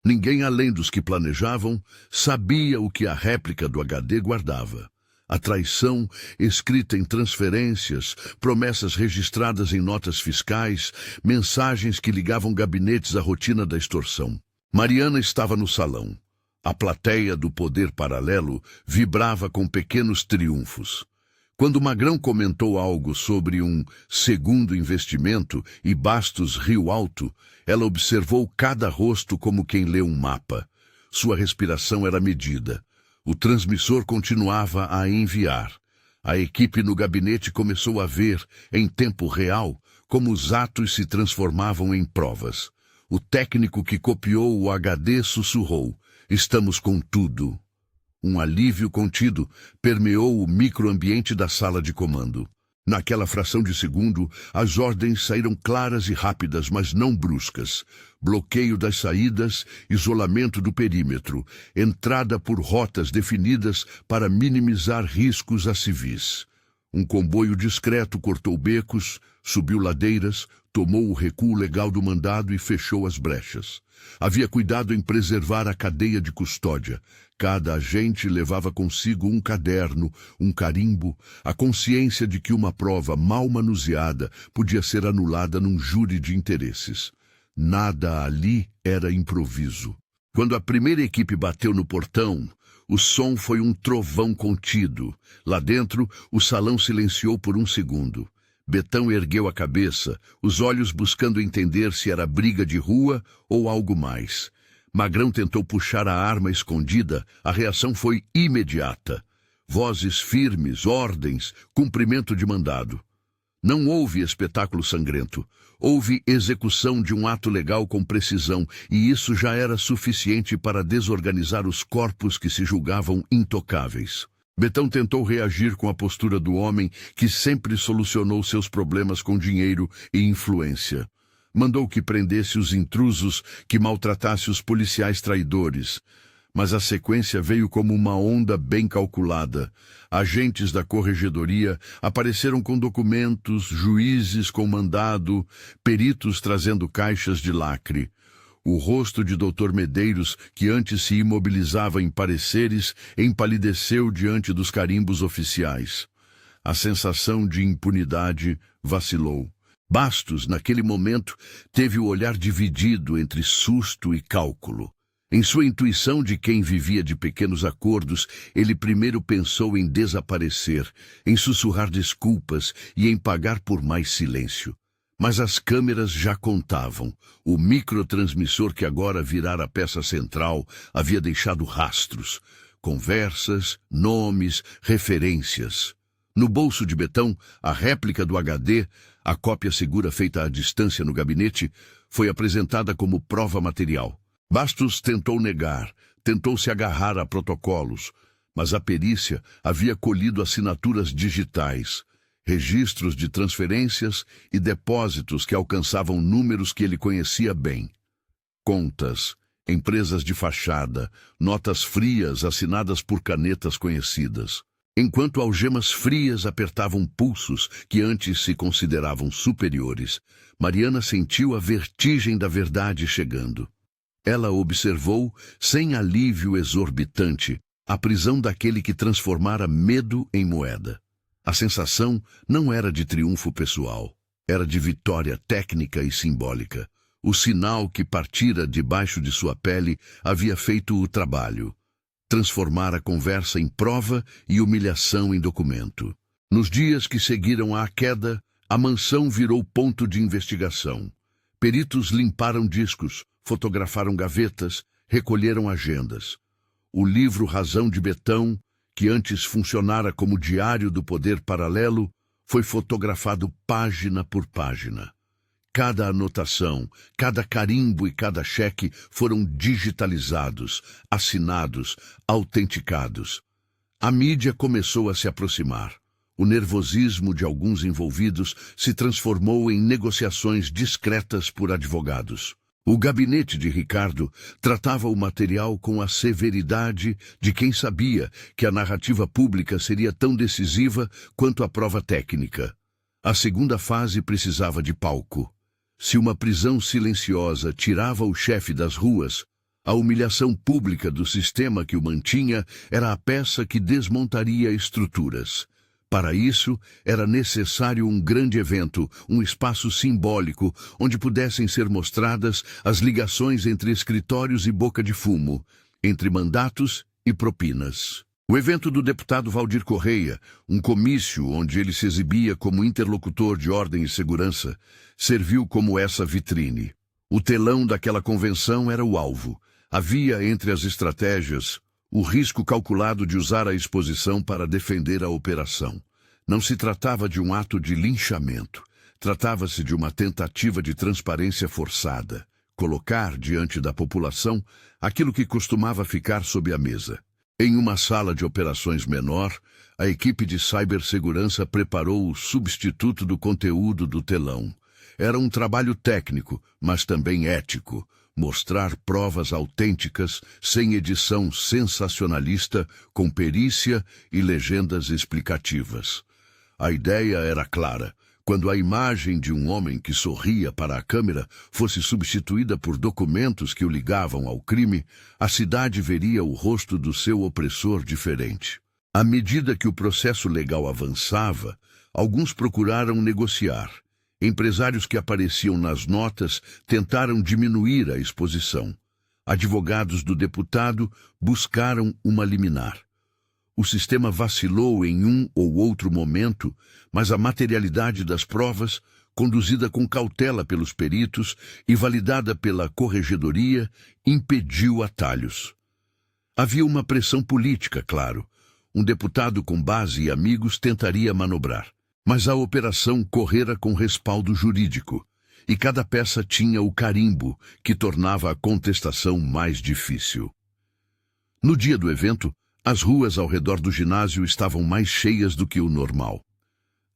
Ninguém além dos que planejavam sabia o que a réplica do HD guardava. A traição escrita em transferências, promessas registradas em notas fiscais, mensagens que ligavam gabinetes à rotina da extorsão. Mariana estava no salão. A plateia do poder paralelo vibrava com pequenos triunfos. Quando Magrão comentou algo sobre um segundo investimento e Bastos riu alto, ela observou cada rosto como quem lê um mapa. Sua respiração era medida. O transmissor continuava a enviar. A equipe no gabinete começou a ver, em tempo real, como os atos se transformavam em provas. O técnico que copiou o HD sussurrou: "Estamos com tudo." Um alívio contido permeou o microambiente da sala de comando. Naquela fração de segundo, as ordens saíram claras e rápidas, mas não bruscas. Bloqueio das saídas, isolamento do perímetro, entrada por rotas definidas para minimizar riscos a civis. Um comboio discreto cortou becos, subiu ladeiras, tomou o recuo legal do mandado e fechou as brechas. Havia cuidado em preservar a cadeia de custódia. Cada agente levava consigo um caderno, um carimbo, a consciência de que uma prova mal manuseada podia ser anulada num júri de interesses. Nada ali era improviso. Quando a primeira equipe bateu no portão, o som foi um trovão contido. Lá dentro, o salão silenciou por um segundo. Betão ergueu a cabeça, os olhos buscando entender se era briga de rua ou algo mais. Magrão tentou puxar a arma escondida, a reação foi imediata. Vozes firmes, ordens, cumprimento de mandado. Não houve espetáculo sangrento. Houve execução de um ato legal com precisão, e isso já era suficiente para desorganizar os corpos que se julgavam intocáveis. Betão tentou reagir com a postura do homem que sempre solucionou seus problemas com dinheiro e influência. Mandou que prendesse os intrusos, que maltratasse os policiais traidores. Mas a sequência veio como uma onda bem calculada. Agentes da corregedoria apareceram com documentos, juízes com mandado, peritos trazendo caixas de lacre. O rosto de Dr. Medeiros, que antes se imobilizava em pareceres, empalideceu diante dos carimbos oficiais. A sensação de impunidade vacilou. Bastos, naquele momento, teve o olhar dividido entre susto e cálculo. Em sua intuição de quem vivia de pequenos acordos, ele primeiro pensou em desaparecer, em sussurrar desculpas e em pagar por mais silêncio. Mas as câmeras já contavam. O microtransmissor que agora virara peça central havia deixado rastros, conversas, nomes, referências. No bolso de Betão, a réplica do HD, a cópia segura feita à distância no gabinete, foi apresentada como prova material. Bastos tentou negar, tentou se agarrar a protocolos, mas a perícia havia colhido assinaturas digitais, registros de transferências e depósitos que alcançavam números que ele conhecia bem. Contas, empresas de fachada, notas frias assinadas por canetas conhecidas. Enquanto algemas frias apertavam pulsos que antes se consideravam superiores, Mariana sentiu a vertigem da verdade chegando. Ela observou, sem alívio exorbitante, a prisão daquele que transformara medo em moeda. A sensação não era de triunfo pessoal, era de vitória técnica e simbólica. O sinal que partira debaixo de sua pele havia feito o trabalho. Transformar a conversa em prova e humilhação em documento. Nos dias que seguiram à queda, a mansão virou ponto de investigação. Peritos limparam discos, fotografaram gavetas, recolheram agendas. O livro Razão de Betão, que antes funcionara como diário do poder paralelo, foi fotografado página por página. Cada anotação, cada carimbo e cada cheque foram digitalizados, assinados, autenticados. A mídia começou a se aproximar. O nervosismo de alguns envolvidos se transformou em negociações discretas por advogados. O gabinete de Ricardo tratava o material com a severidade de quem sabia que a narrativa pública seria tão decisiva quanto a prova técnica. A segunda fase precisava de palco. Se uma prisão silenciosa tirava o chefe das ruas, a humilhação pública do sistema que o mantinha era a peça que desmontaria estruturas. Para isso, era necessário um grande evento, um espaço simbólico, onde pudessem ser mostradas as ligações entre escritórios e boca de fumo, entre mandatos e propinas. O evento do deputado Valdir Correia, um comício onde ele se exibia como interlocutor de ordem e segurança, serviu como essa vitrine. O telão daquela convenção era o alvo. Havia entre as estratégias o risco calculado de usar a exposição para defender a operação. Não se tratava de um ato de linchamento. Tratava-se de uma tentativa de transparência forçada. Colocar diante da população aquilo que costumava ficar sob a mesa. Em uma sala de operações menor, a equipe de cibersegurança preparou o substituto do conteúdo do telão. Era um trabalho técnico, mas também ético. Mostrar provas autênticas, sem edição sensacionalista, com perícia e legendas explicativas. A ideia era clara. Quando a imagem de um homem que sorria para a câmera fosse substituída por documentos que o ligavam ao crime, a cidade veria o rosto do seu opressor diferente. À medida que o processo legal avançava, alguns procuraram negociar. Empresários que apareciam nas notas tentaram diminuir a exposição. Advogados do deputado buscaram uma liminar. O sistema vacilou em um ou outro momento, mas a materialidade das provas, conduzida com cautela pelos peritos e validada pela corregedoria, impediu atalhos. Havia uma pressão política, claro. Um deputado com base e amigos tentaria manobrar. Mas a operação correra com respaldo jurídico, e cada peça tinha o carimbo que tornava a contestação mais difícil. No dia do evento, as ruas ao redor do ginásio estavam mais cheias do que o normal.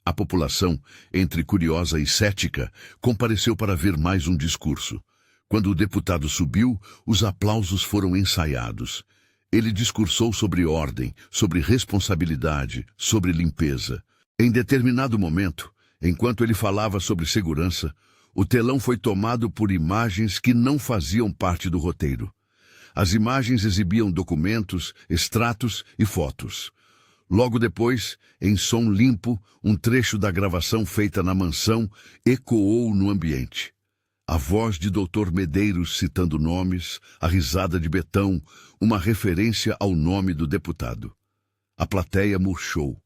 A população, entre curiosa e cética, compareceu para ver mais um discurso. Quando o deputado subiu, os aplausos foram ensaiados. Ele discursou sobre ordem, sobre responsabilidade, sobre limpeza. Em determinado momento, enquanto ele falava sobre segurança, o telão foi tomado por imagens que não faziam parte do roteiro. As imagens exibiam documentos, extratos e fotos. Logo depois, em som limpo, um trecho da gravação feita na mansão ecoou no ambiente. A voz de Dr. Medeiros citando nomes, a risada de Betão, uma referência ao nome do deputado. A plateia murchou.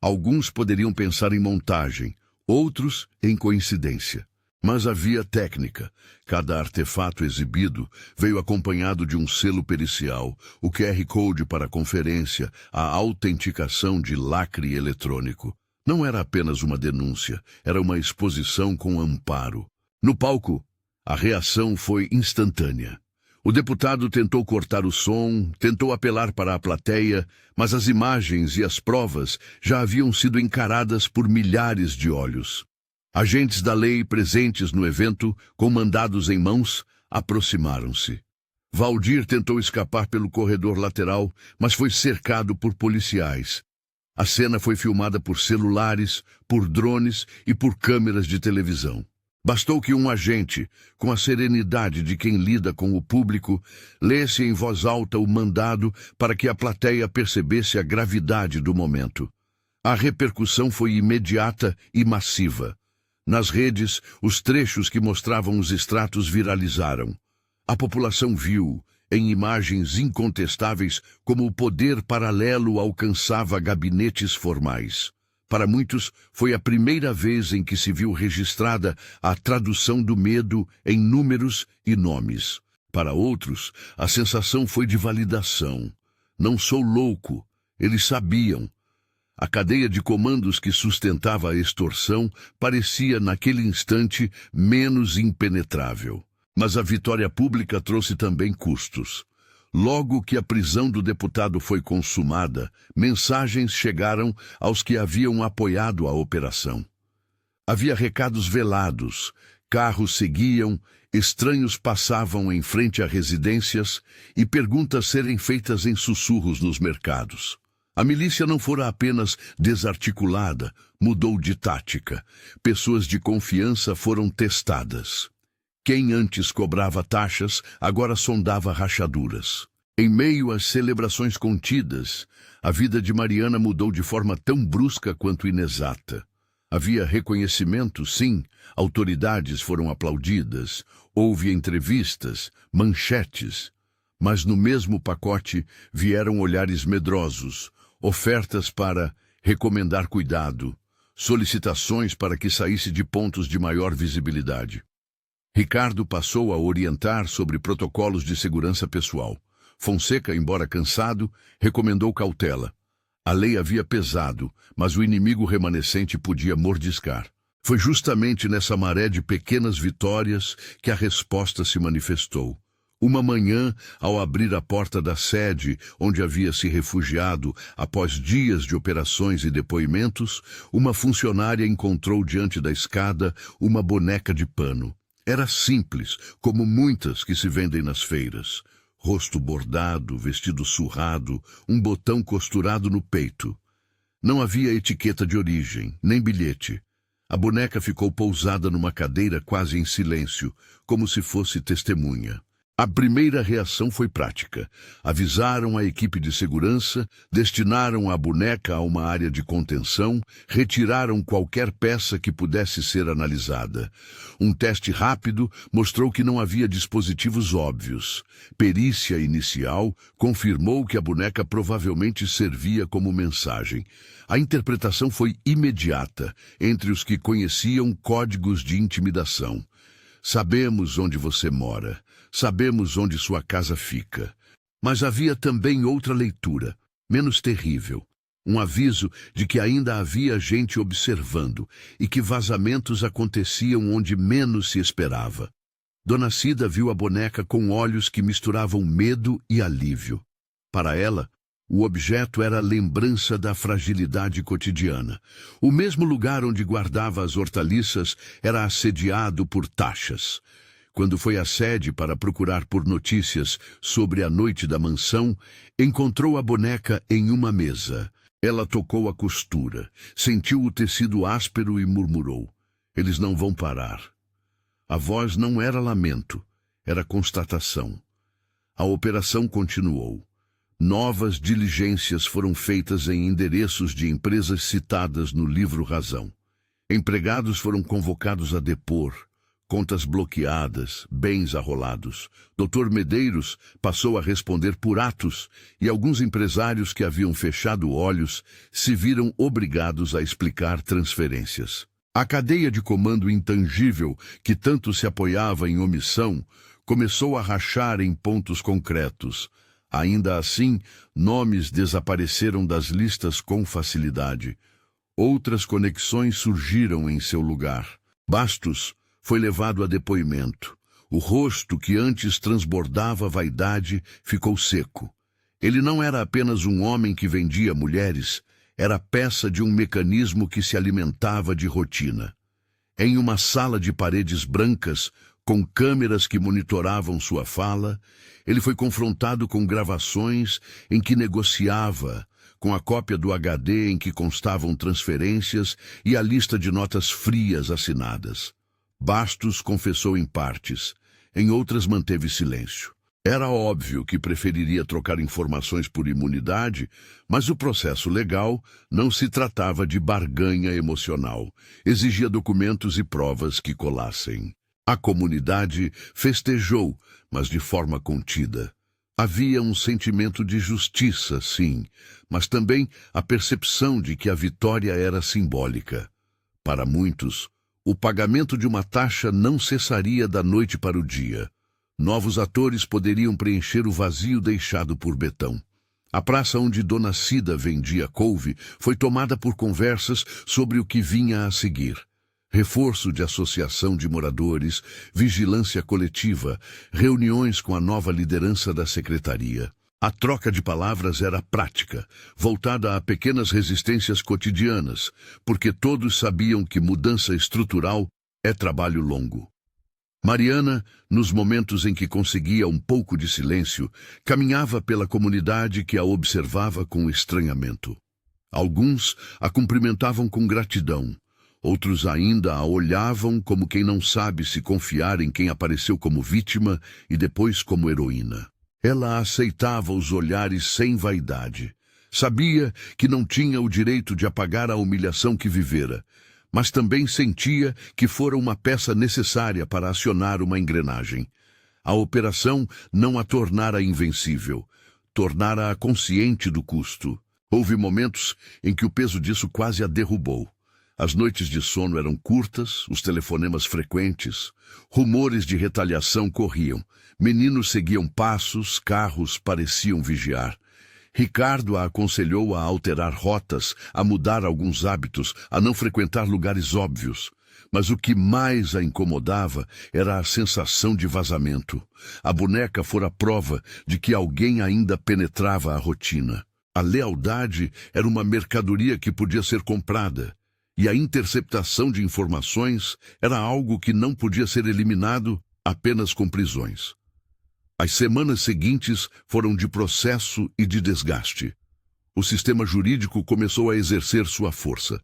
Alguns poderiam pensar em montagem, outros em coincidência. Mas havia técnica. Cada artefato exibido veio acompanhado de um selo pericial, o QR Code para a conferência, a autenticação de lacre eletrônico. Não era apenas uma denúncia, era uma exposição com amparo. No palco, a reação foi instantânea. O deputado tentou cortar o som, tentou apelar para a plateia, mas as imagens e as provas já haviam sido encaradas por milhares de olhos. Agentes da lei presentes no evento, com mandados em mãos, aproximaram-se. Valdir tentou escapar pelo corredor lateral, mas foi cercado por policiais. A cena foi filmada por celulares, por drones e por câmeras de televisão. Bastou que um agente, com a serenidade de quem lida com o público, lesse em voz alta o mandado para que a plateia percebesse a gravidade do momento. A repercussão foi imediata e massiva. Nas redes, os trechos que mostravam os extratos viralizaram. A população viu, em imagens incontestáveis, como o poder paralelo alcançava gabinetes formais. Para muitos, foi a primeira vez em que se viu registrada a tradução do medo em números e nomes. Para outros, a sensação foi de validação. Não sou louco, eles sabiam. A cadeia de comandos que sustentava a extorsão parecia, naquele instante, menos impenetrável. Mas a vitória pública trouxe também custos. Logo que a prisão do deputado foi consumada, mensagens chegaram aos que haviam apoiado a operação. Havia recados velados, carros seguiam, estranhos passavam em frente a residências e perguntas serem feitas em sussurros nos mercados. A milícia não fora apenas desarticulada, mudou de tática. Pessoas de confiança foram testadas. Quem antes cobrava taxas, agora sondava rachaduras. Em meio às celebrações contidas, a vida de Mariana mudou de forma tão brusca quanto inexata. Havia reconhecimento, sim, autoridades foram aplaudidas, houve entrevistas, manchetes, mas no mesmo pacote vieram olhares medrosos, ofertas para recomendar cuidado, solicitações para que saísse de pontos de maior visibilidade. Ricardo passou a orientar sobre protocolos de segurança pessoal. Fonseca, embora cansado, recomendou cautela. A lei havia pesado, mas o inimigo remanescente podia mordiscar. Foi justamente nessa maré de pequenas vitórias que a resposta se manifestou. Uma manhã, ao abrir a porta da sede, onde havia se refugiado após dias de operações e depoimentos, uma funcionária encontrou diante da escada uma boneca de pano. Era simples, como muitas que se vendem nas feiras. Rosto bordado, vestido surrado, um botão costurado no peito. Não havia etiqueta de origem, nem bilhete. A boneca ficou pousada numa cadeira quase em silêncio, como se fosse testemunha. A primeira reação foi prática. Avisaram a equipe de segurança, destinaram a boneca a uma área de contenção, retiraram qualquer peça que pudesse ser analisada. Um teste rápido mostrou que não havia dispositivos óbvios. Perícia inicial confirmou que a boneca provavelmente servia como mensagem. A interpretação foi imediata entre os que conheciam códigos de intimidação. Sabemos onde você mora. Sabemos onde sua casa fica. Mas havia também outra leitura, menos terrível. Um aviso de que ainda havia gente observando e que vazamentos aconteciam onde menos se esperava. Dona Cida viu a boneca com olhos que misturavam medo e alívio. Para ela, o objeto era a lembrança da fragilidade cotidiana. O mesmo lugar onde guardava as hortaliças era assediado por taxas. Quando foi à sede para procurar por notícias sobre a noite da mansão, encontrou a boneca em uma mesa. Ela tocou a costura, sentiu o tecido áspero e murmurou: "Eles não vão parar." A voz não era lamento, era constatação. A operação continuou. Novas diligências foram feitas em endereços de empresas citadas no livro Razão. Empregados foram convocados a depor. Contas bloqueadas, bens arrolados. Dr. Medeiros passou a responder por atos e alguns empresários que haviam fechado olhos se viram obrigados a explicar transferências. A cadeia de comando intangível, que tanto se apoiava em omissão, começou a rachar em pontos concretos. Ainda assim, nomes desapareceram das listas com facilidade. Outras conexões surgiram em seu lugar. Bastos foi levado a depoimento. O rosto que antes transbordava vaidade ficou seco. Ele não era apenas um homem que vendia mulheres, era peça de um mecanismo que se alimentava de rotina. Em uma sala de paredes brancas, com câmeras que monitoravam sua fala, ele foi confrontado com gravações em que negociava, com a cópia do HD em que constavam transferências e a lista de notas frias assinadas. Bastos confessou em partes, em outras manteve silêncio. Era óbvio que preferiria trocar informações por imunidade, mas o processo legal não se tratava de barganha emocional. Exigia documentos e provas que colassem. A comunidade festejou, mas de forma contida. Havia um sentimento de justiça, sim, mas também a percepção de que a vitória era simbólica. Para muitos, o pagamento de uma taxa não cessaria da noite para o dia. Novos atores poderiam preencher o vazio deixado por Betão. A praça onde Dona Cida vendia couve foi tomada por conversas sobre o que vinha a seguir. Reforço de associação de moradores, vigilância coletiva, reuniões com a nova liderança da secretaria. A troca de palavras era prática, voltada a pequenas resistências cotidianas, porque todos sabiam que mudança estrutural é trabalho longo. Mariana, nos momentos em que conseguia um pouco de silêncio, caminhava pela comunidade que a observava com estranhamento. Alguns a cumprimentavam com gratidão, outros ainda a olhavam como quem não sabe se confiar em quem apareceu como vítima e depois como heroína. Ela aceitava os olhares sem vaidade. Sabia que não tinha o direito de apagar a humilhação que vivera, mas também sentia que fora uma peça necessária para acionar uma engrenagem. A operação não a tornara invencível, tornara-a consciente do custo. Houve momentos em que o peso disso quase a derrubou. As noites de sono eram curtas, os telefonemas frequentes, rumores de retaliação corriam, meninos seguiam passos, carros pareciam vigiar. Ricardo a aconselhou a alterar rotas, a mudar alguns hábitos, a não frequentar lugares óbvios. Mas o que mais a incomodava era a sensação de vazamento. A boneca fora prova de que alguém ainda penetrava a rotina. A lealdade era uma mercadoria que podia ser comprada, e a interceptação de informações era algo que não podia ser eliminado apenas com prisões. As semanas seguintes foram de processo e de desgaste. O sistema jurídico começou a exercer sua força.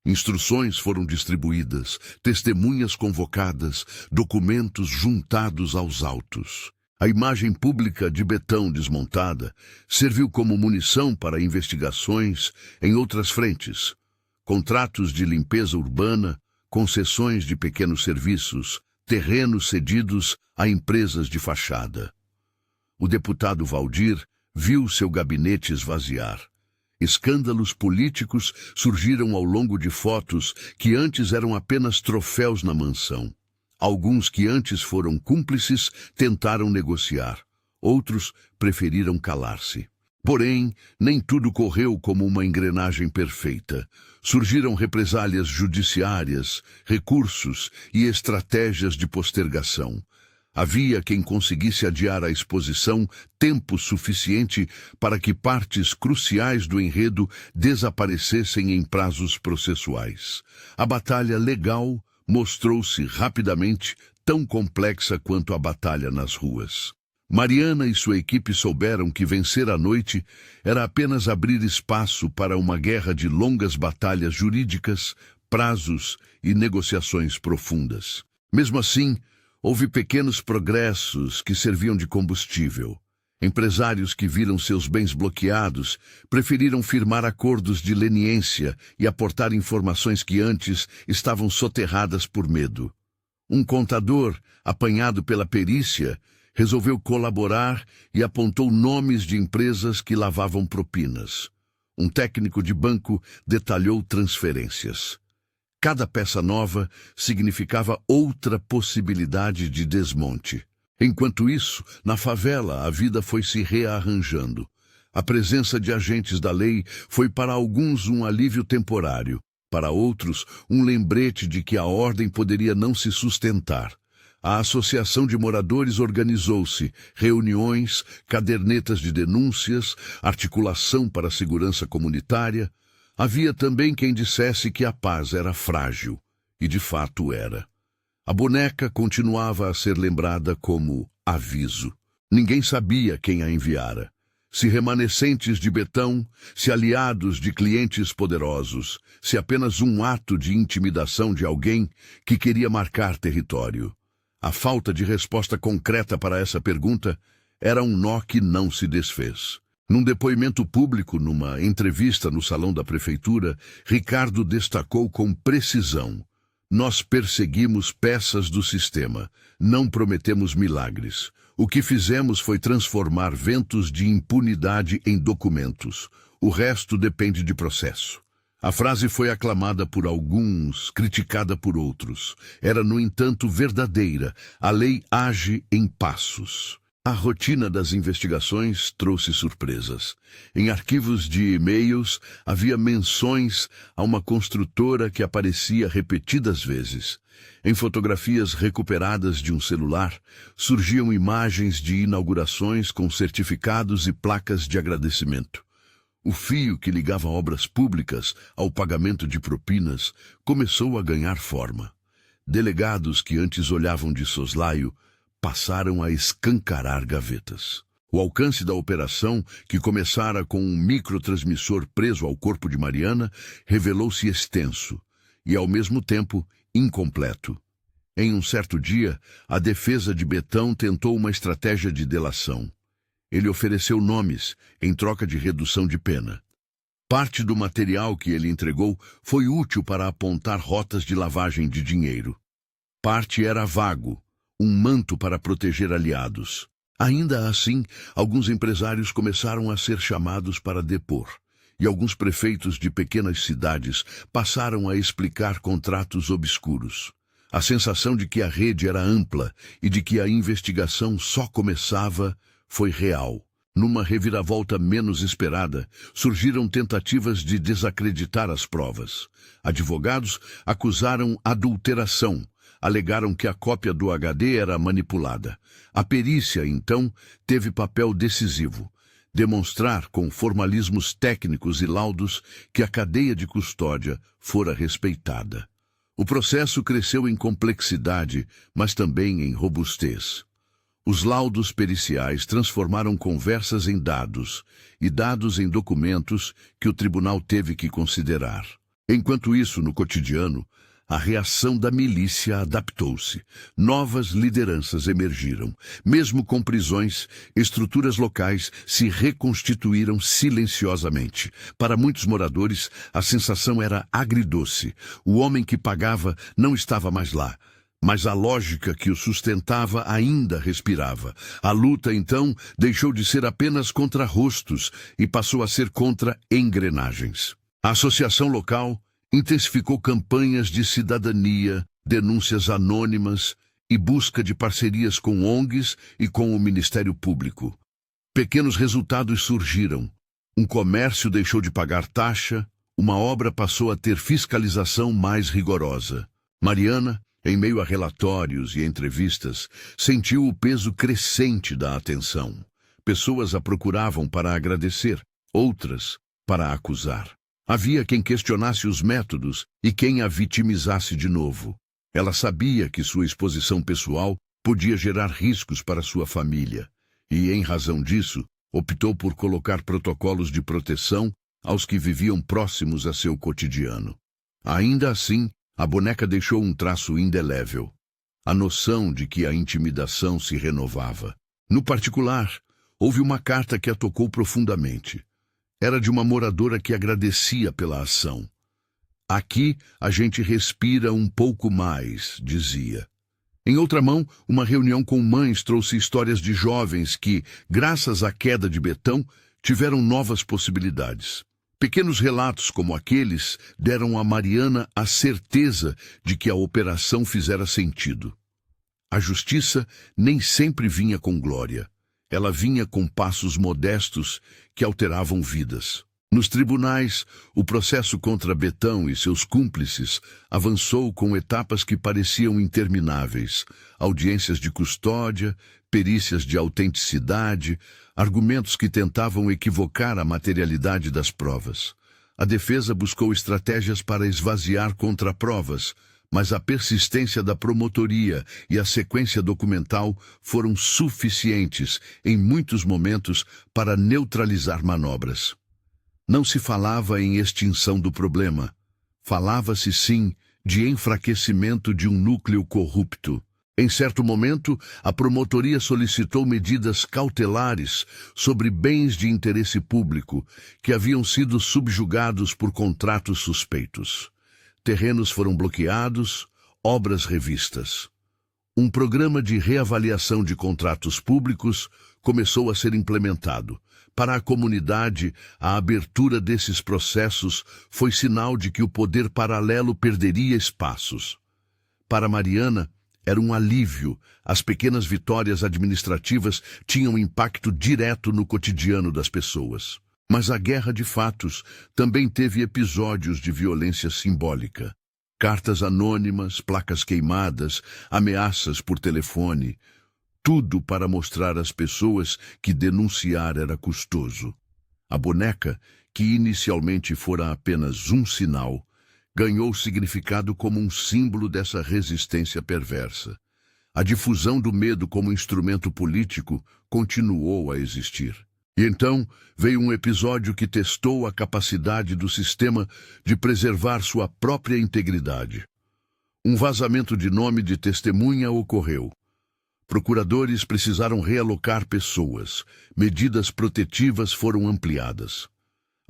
Instruções foram distribuídas, testemunhas convocadas, documentos juntados aos autos. A imagem pública de Betão desmontada serviu como munição para investigações em outras frentes. Contratos de limpeza urbana, concessões de pequenos serviços, terrenos cedidos a empresas de fachada. O deputado Valdir viu seu gabinete esvaziar. Escândalos políticos surgiram ao longo de fotos que antes eram apenas troféus na mansão. Alguns que antes foram cúmplices tentaram negociar. Outros preferiram calar-se. Porém, nem tudo correu como uma engrenagem perfeita. Surgiram represálias judiciárias, recursos e estratégias de postergação. Havia quem conseguisse adiar a exposição tempo suficiente para que partes cruciais do enredo desaparecessem em prazos processuais. A batalha legal mostrou-se rapidamente tão complexa quanto a batalha nas ruas. Mariana e sua equipe souberam que vencer a noite era apenas abrir espaço para uma guerra de longas batalhas jurídicas, prazos e negociações profundas. Mesmo assim, houve pequenos progressos que serviam de combustível. Empresários que viram seus bens bloqueados preferiram firmar acordos de leniência e aportar informações que antes estavam soterradas por medo. Um contador, apanhado pela perícia, resolveu colaborar e apontou nomes de empresas que lavavam propinas. Um técnico de banco detalhou transferências. Cada peça nova significava outra possibilidade de desmonte. Enquanto isso, na favela, a vida foi se rearranjando. A presença de agentes da lei foi para alguns um alívio temporário, para outros um lembrete de que a ordem poderia não se sustentar. A Associação de Moradores organizou-se, reuniões, cadernetas de denúncias, articulação para a segurança comunitária. Havia também quem dissesse que a paz era frágil, e de fato era. A boneca continuava a ser lembrada como aviso. Ninguém sabia quem a enviara. Se remanescentes de Betão, se aliados de clientes poderosos, se apenas um ato de intimidação de alguém que queria marcar território. A falta de resposta concreta para essa pergunta era um nó que não se desfez. Num depoimento público, numa entrevista no salão da prefeitura, Ricardo destacou com precisão: "Nós perseguimos peças do sistema, não prometemos milagres. O que fizemos foi transformar ventos de impunidade em documentos. O resto depende de processo." A frase foi aclamada por alguns, criticada por outros. Era, no entanto, verdadeira. A lei age em passos. A rotina das investigações trouxe surpresas. Em arquivos de e-mails havia menções a uma construtora que aparecia repetidas vezes. Em fotografias recuperadas de um celular, surgiam imagens de inaugurações com certificados e placas de agradecimento. O fio que ligava obras públicas ao pagamento de propinas começou a ganhar forma. Delegados que antes olhavam de soslaio passaram a escancarar gavetas. O alcance da operação, que começara com um microtransmissor preso ao corpo de Mariana, revelou-se extenso e, ao mesmo tempo, incompleto. Em um certo dia, a defesa de Betão tentou uma estratégia de delação. Ele ofereceu nomes em troca de redução de pena. Parte do material que ele entregou foi útil para apontar rotas de lavagem de dinheiro. Parte era vago, um manto para proteger aliados. Ainda assim, alguns empresários começaram a ser chamados para depor, e alguns prefeitos de pequenas cidades passaram a explicar contratos obscuros. A sensação de que a rede era ampla e de que a investigação só começava foi real. Numa reviravolta menos esperada, surgiram tentativas de desacreditar as provas. Advogados acusaram adulteração, alegaram que a cópia do HD era manipulada. A perícia, então, teve papel decisivo: demonstrar com formalismos técnicos e laudos que a cadeia de custódia fora respeitada. O processo cresceu em complexidade, mas também em robustez. Os laudos periciais transformaram conversas em dados, e dados em documentos que o tribunal teve que considerar. Enquanto isso, no cotidiano, a reação da milícia adaptou-se. Novas lideranças emergiram. Mesmo com prisões, estruturas locais se reconstituíram silenciosamente. Para muitos moradores, a sensação era agridoce. O homem que pagava não estava mais lá, mas a lógica que o sustentava ainda respirava. A luta, então, deixou de ser apenas contra rostos e passou a ser contra engrenagens. A associação local intensificou campanhas de cidadania, denúncias anônimas e busca de parcerias com ONGs e com o Ministério Público. Pequenos resultados surgiram. Um comércio deixou de pagar taxa, uma obra passou a ter fiscalização mais rigorosa. Mariana, em meio a relatórios e entrevistas, sentiu o peso crescente da atenção. Pessoas a procuravam para agradecer, outras para acusar. Havia quem questionasse os métodos e quem a vitimizasse de novo. Ela sabia que sua exposição pessoal podia gerar riscos para sua família e, em razão disso, optou por colocar protocolos de proteção aos que viviam próximos a seu cotidiano. Ainda assim, a boneca deixou um traço indelével: a noção de que a intimidação se renovava. No particular, houve uma carta que a tocou profundamente. Era de uma moradora que agradecia pela ação. "Aqui a gente respira um pouco mais", dizia. Em outra mão, uma reunião com mães trouxe histórias de jovens que, graças à queda de Betão, tiveram novas possibilidades. Pequenos relatos como aqueles deram a Mariana a certeza de que a operação fizera sentido. A justiça nem sempre vinha com glória. Ela vinha com passos modestos que alteravam vidas. Nos tribunais, o processo contra Betão e seus cúmplices avançou com etapas que pareciam intermináveis: audiências de custódia, perícias de autenticidade, argumentos que tentavam equivocar a materialidade das provas. A defesa buscou estratégias para esvaziar contraprovas, mas a persistência da promotoria e a sequência documental foram suficientes, em muitos momentos, para neutralizar manobras. Não se falava em extinção do problema. Falava-se, sim, de enfraquecimento de um núcleo corrupto. Em certo momento, a promotoria solicitou medidas cautelares sobre bens de interesse público que haviam sido subjugados por contratos suspeitos. Terrenos foram bloqueados, obras revistas. Um programa de reavaliação de contratos públicos começou a ser implementado. Para a comunidade, a abertura desses processos foi sinal de que o poder paralelo perderia espaços. Para Mariana, era um alívio. As pequenas vitórias administrativas tinham impacto direto no cotidiano das pessoas. Mas a guerra de fatos também teve episódios de violência simbólica. Cartas anônimas, placas queimadas, ameaças por telefone. Tudo para mostrar às pessoas que denunciar era custoso. A boneca, que inicialmente fora apenas um sinal, ganhou significado como um símbolo dessa resistência perversa. A difusão do medo como instrumento político continuou a existir. E então veio um episódio que testou a capacidade do sistema de preservar sua própria integridade. Um vazamento de nome de testemunha ocorreu. Procuradores precisaram realocar pessoas. Medidas protetivas foram ampliadas.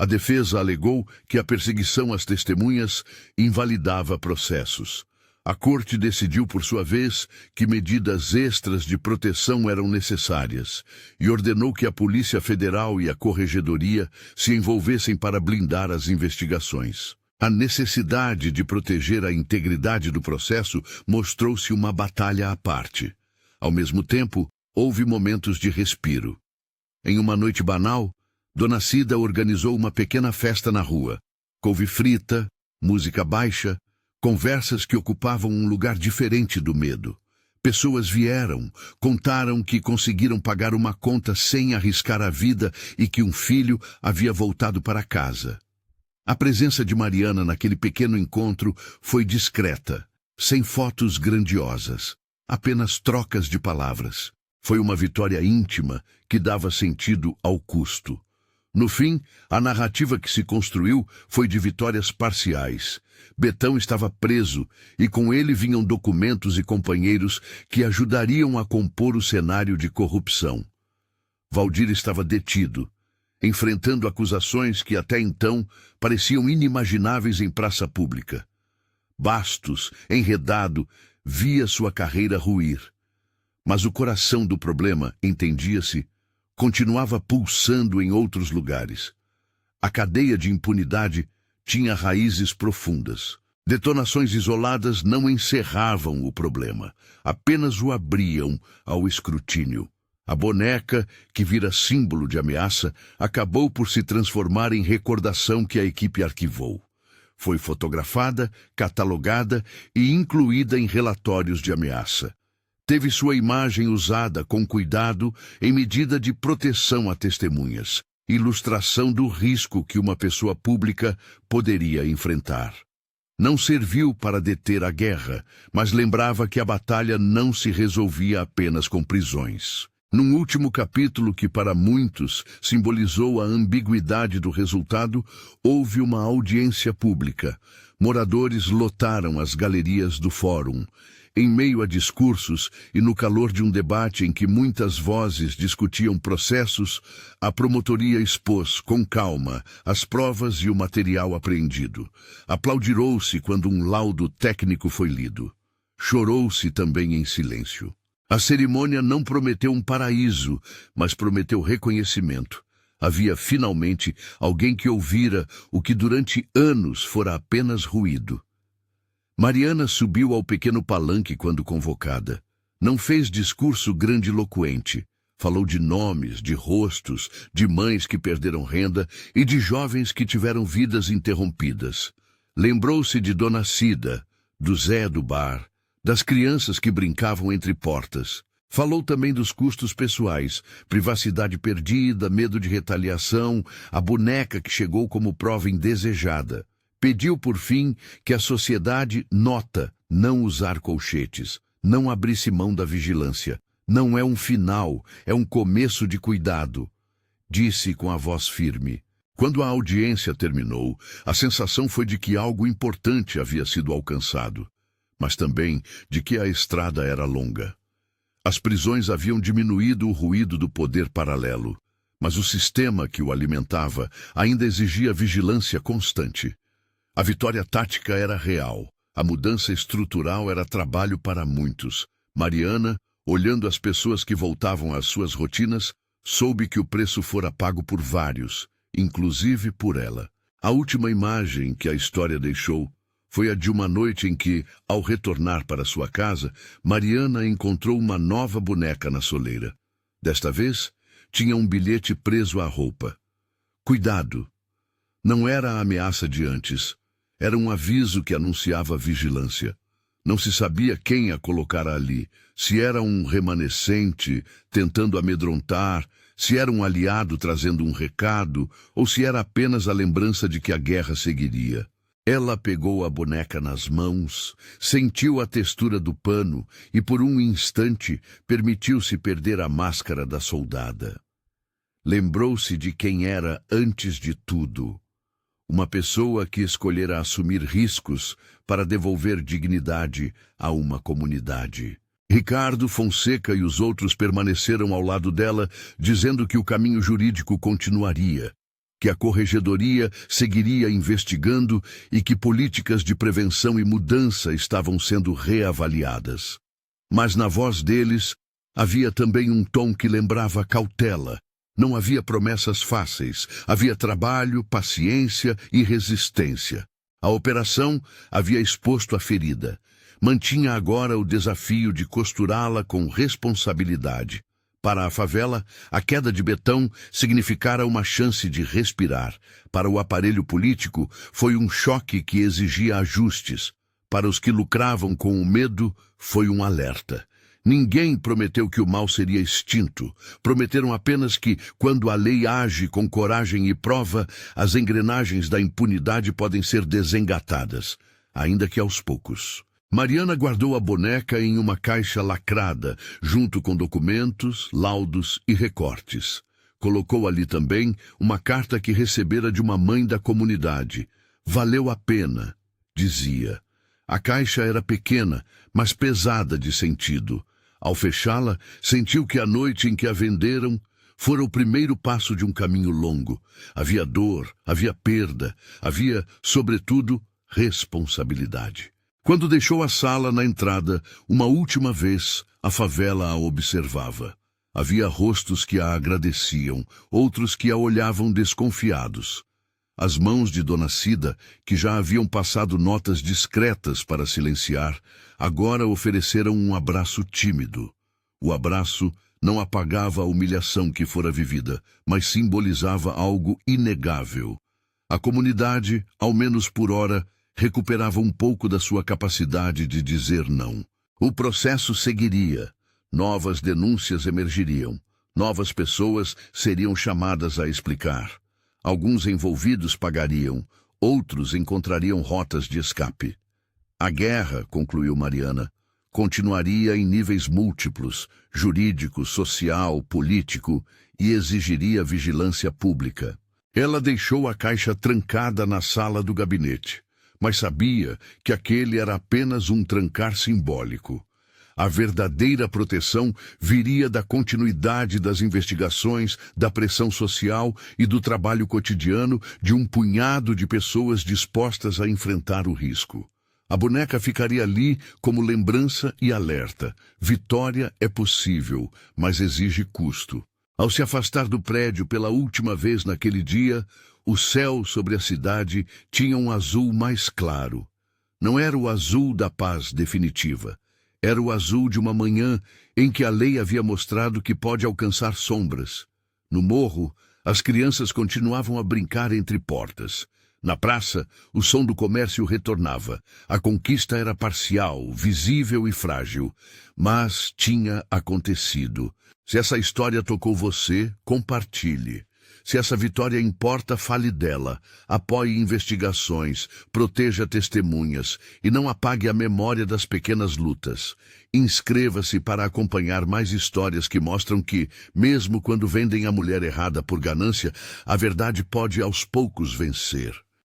A defesa alegou que a perseguição às testemunhas invalidava processos. A corte decidiu, por sua vez, que medidas extras de proteção eram necessárias e ordenou que a Polícia Federal e a Corregedoria se envolvessem para blindar as investigações. A necessidade de proteger a integridade do processo mostrou-se uma batalha à parte. Ao mesmo tempo, houve momentos de respiro. Em uma noite banal, Dona Cida organizou uma pequena festa na rua. Couve frita, música baixa, conversas que ocupavam um lugar diferente do medo. Pessoas vieram, contaram que conseguiram pagar uma conta sem arriscar a vida e que um filho havia voltado para casa. A presença de Mariana naquele pequeno encontro foi discreta, sem fotos grandiosas, apenas trocas de palavras. Foi uma vitória íntima que dava sentido ao custo. No fim, a narrativa que se construiu foi de vitórias parciais. Betão estava preso e com ele vinham documentos e companheiros que ajudariam a compor o cenário de corrupção. Valdir estava detido, enfrentando acusações que até então pareciam inimagináveis em praça pública. Bastos, enredado, via sua carreira ruir. Mas o coração do problema, entendia-se, continuava pulsando em outros lugares. A cadeia de impunidade tinha raízes profundas. Detonações isoladas não encerravam o problema, apenas o abriam ao escrutínio. A boneca, que vira símbolo de ameaça, acabou por se transformar em recordação que a equipe arquivou. Foi fotografada, catalogada e incluída em relatórios de ameaça. Teve sua imagem usada com cuidado em medida de proteção a testemunhas, ilustração do risco que uma pessoa pública poderia enfrentar. Não serviu para deter a guerra, mas lembrava que a batalha não se resolvia apenas com prisões. Num último capítulo que para muitos simbolizou a ambiguidade do resultado, houve uma audiência pública. Moradores lotaram as galerias do fórum. Em meio a discursos e no calor de um debate em que muitas vozes discutiam processos, a promotoria expôs, com calma, as provas e o material apreendido. Aplaudirou-se quando um laudo técnico foi lido. Chorou-se também em silêncio. A cerimônia não prometeu um paraíso, mas prometeu reconhecimento. Havia finalmente alguém que ouvira o que durante anos fora apenas ruído. Mariana subiu ao pequeno palanque quando convocada. Não fez discurso grandiloquente. Falou de nomes, de rostos, de mães que perderam renda e de jovens que tiveram vidas interrompidas. Lembrou-se de Dona Cida, do Zé do bar, das crianças que brincavam entre portas. Falou também dos custos pessoais, privacidade perdida, medo de retaliação, a boneca que chegou como prova indesejada. Pediu, por fim, que a sociedade nota não usar colchetes, não abrisse mão da vigilância. Não é um final, é um começo de cuidado, disse com a voz firme. Quando a audiência terminou, a sensação foi de que algo importante havia sido alcançado. mas também de que a estrada era longa. As prisões haviam diminuído o ruído do poder paralelo, mas o sistema que o alimentava ainda exigia vigilância constante. A vitória tática era real, a mudança estrutural era trabalho para muitos. Mariana, olhando as pessoas que voltavam às suas rotinas, soube que o preço fora pago por vários, inclusive por ela. A última imagem que a história deixou foi a de uma noite em que, ao retornar para sua casa, Mariana encontrou uma nova boneca na soleira. Desta vez, tinha um bilhete preso à roupa. Cuidado! Não era a ameaça de antes. Era um aviso que anunciava vigilância. Não se sabia quem a colocara ali, se era um remanescente tentando amedrontar, se era um aliado trazendo um recado, ou se era apenas a lembrança de que a guerra seguiria. Ela pegou a boneca nas mãos, sentiu a textura do pano e, por um instante, permitiu-se perder a máscara da soldada. Lembrou-se de quem era antes de tudo. Uma pessoa que escolhera assumir riscos para devolver dignidade a uma comunidade. Ricardo Fonseca e os outros permaneceram ao lado dela, dizendo que o caminho jurídico continuaria, que a corregedoria seguiria investigando e que políticas de prevenção e mudança estavam sendo reavaliadas. Mas na voz deles havia também um tom que lembrava cautela. Não havia promessas fáceis, havia trabalho, paciência e resistência. A operação havia exposto a ferida. Mantinha agora o desafio de costurá-la com responsabilidade. Para a favela, a queda de Betão significara uma chance de respirar. Para o aparelho político, foi um choque que exigia ajustes. Para os que lucravam com o medo, foi um alerta. Ninguém prometeu que o mal seria extinto. Prometeram apenas que, quando a lei age com coragem e prova, as engrenagens da impunidade podem ser desengatadas, ainda que aos poucos. Mariana guardou a boneca em uma caixa lacrada, junto com documentos, laudos e recortes. Colocou ali também uma carta que recebera de uma mãe da comunidade. Valeu a pena, dizia. A caixa era pequena, mas pesada de sentido. Ao fechá-la, sentiu que a noite em que a venderam fora o primeiro passo de um caminho longo. Havia dor, havia perda, havia, sobretudo, responsabilidade. Quando deixou a sala na entrada, uma última vez, a favela a observava. Havia rostos que a agradeciam, outros que a olhavam desconfiados. As mãos de Dona Cida, que já haviam passado notas discretas para silenciar, agora ofereceram um abraço tímido. O abraço não apagava a humilhação que fora vivida, mas simbolizava algo inegável. A comunidade, ao menos por hora, recuperava um pouco da sua capacidade de dizer não. O processo seguiria. Novas denúncias emergiriam. Novas pessoas seriam chamadas a explicar. Alguns envolvidos pagariam, outros encontrariam rotas de escape. A guerra, concluiu Mariana, continuaria em níveis múltiplos, jurídico, social, político, e exigiria vigilância pública. Ela deixou a caixa trancada na sala do gabinete, mas sabia que aquele era apenas um trancar simbólico. A verdadeira proteção viria da continuidade das investigações, da pressão social e do trabalho cotidiano de um punhado de pessoas dispostas a enfrentar o risco. A boneca ficaria ali como lembrança e alerta. Vitória é possível, mas exige custo. Ao se afastar do prédio pela última vez naquele dia, o céu sobre a cidade tinha um azul mais claro. Não era o azul da paz definitiva. Era o azul de uma manhã em que a lei havia mostrado que pode alcançar sombras. No morro, as crianças continuavam a brincar entre portas. Na praça, o som do comércio retornava. A conquista era parcial, visível e frágil, mas tinha acontecido. Se essa história tocou você, compartilhe. Se essa vitória importa, fale dela. Apoie investigações, proteja testemunhas e não apague a memória das pequenas lutas. Inscreva-se para acompanhar mais histórias que mostram que, mesmo quando vendem a mulher errada por ganância, a verdade pode aos poucos vencer.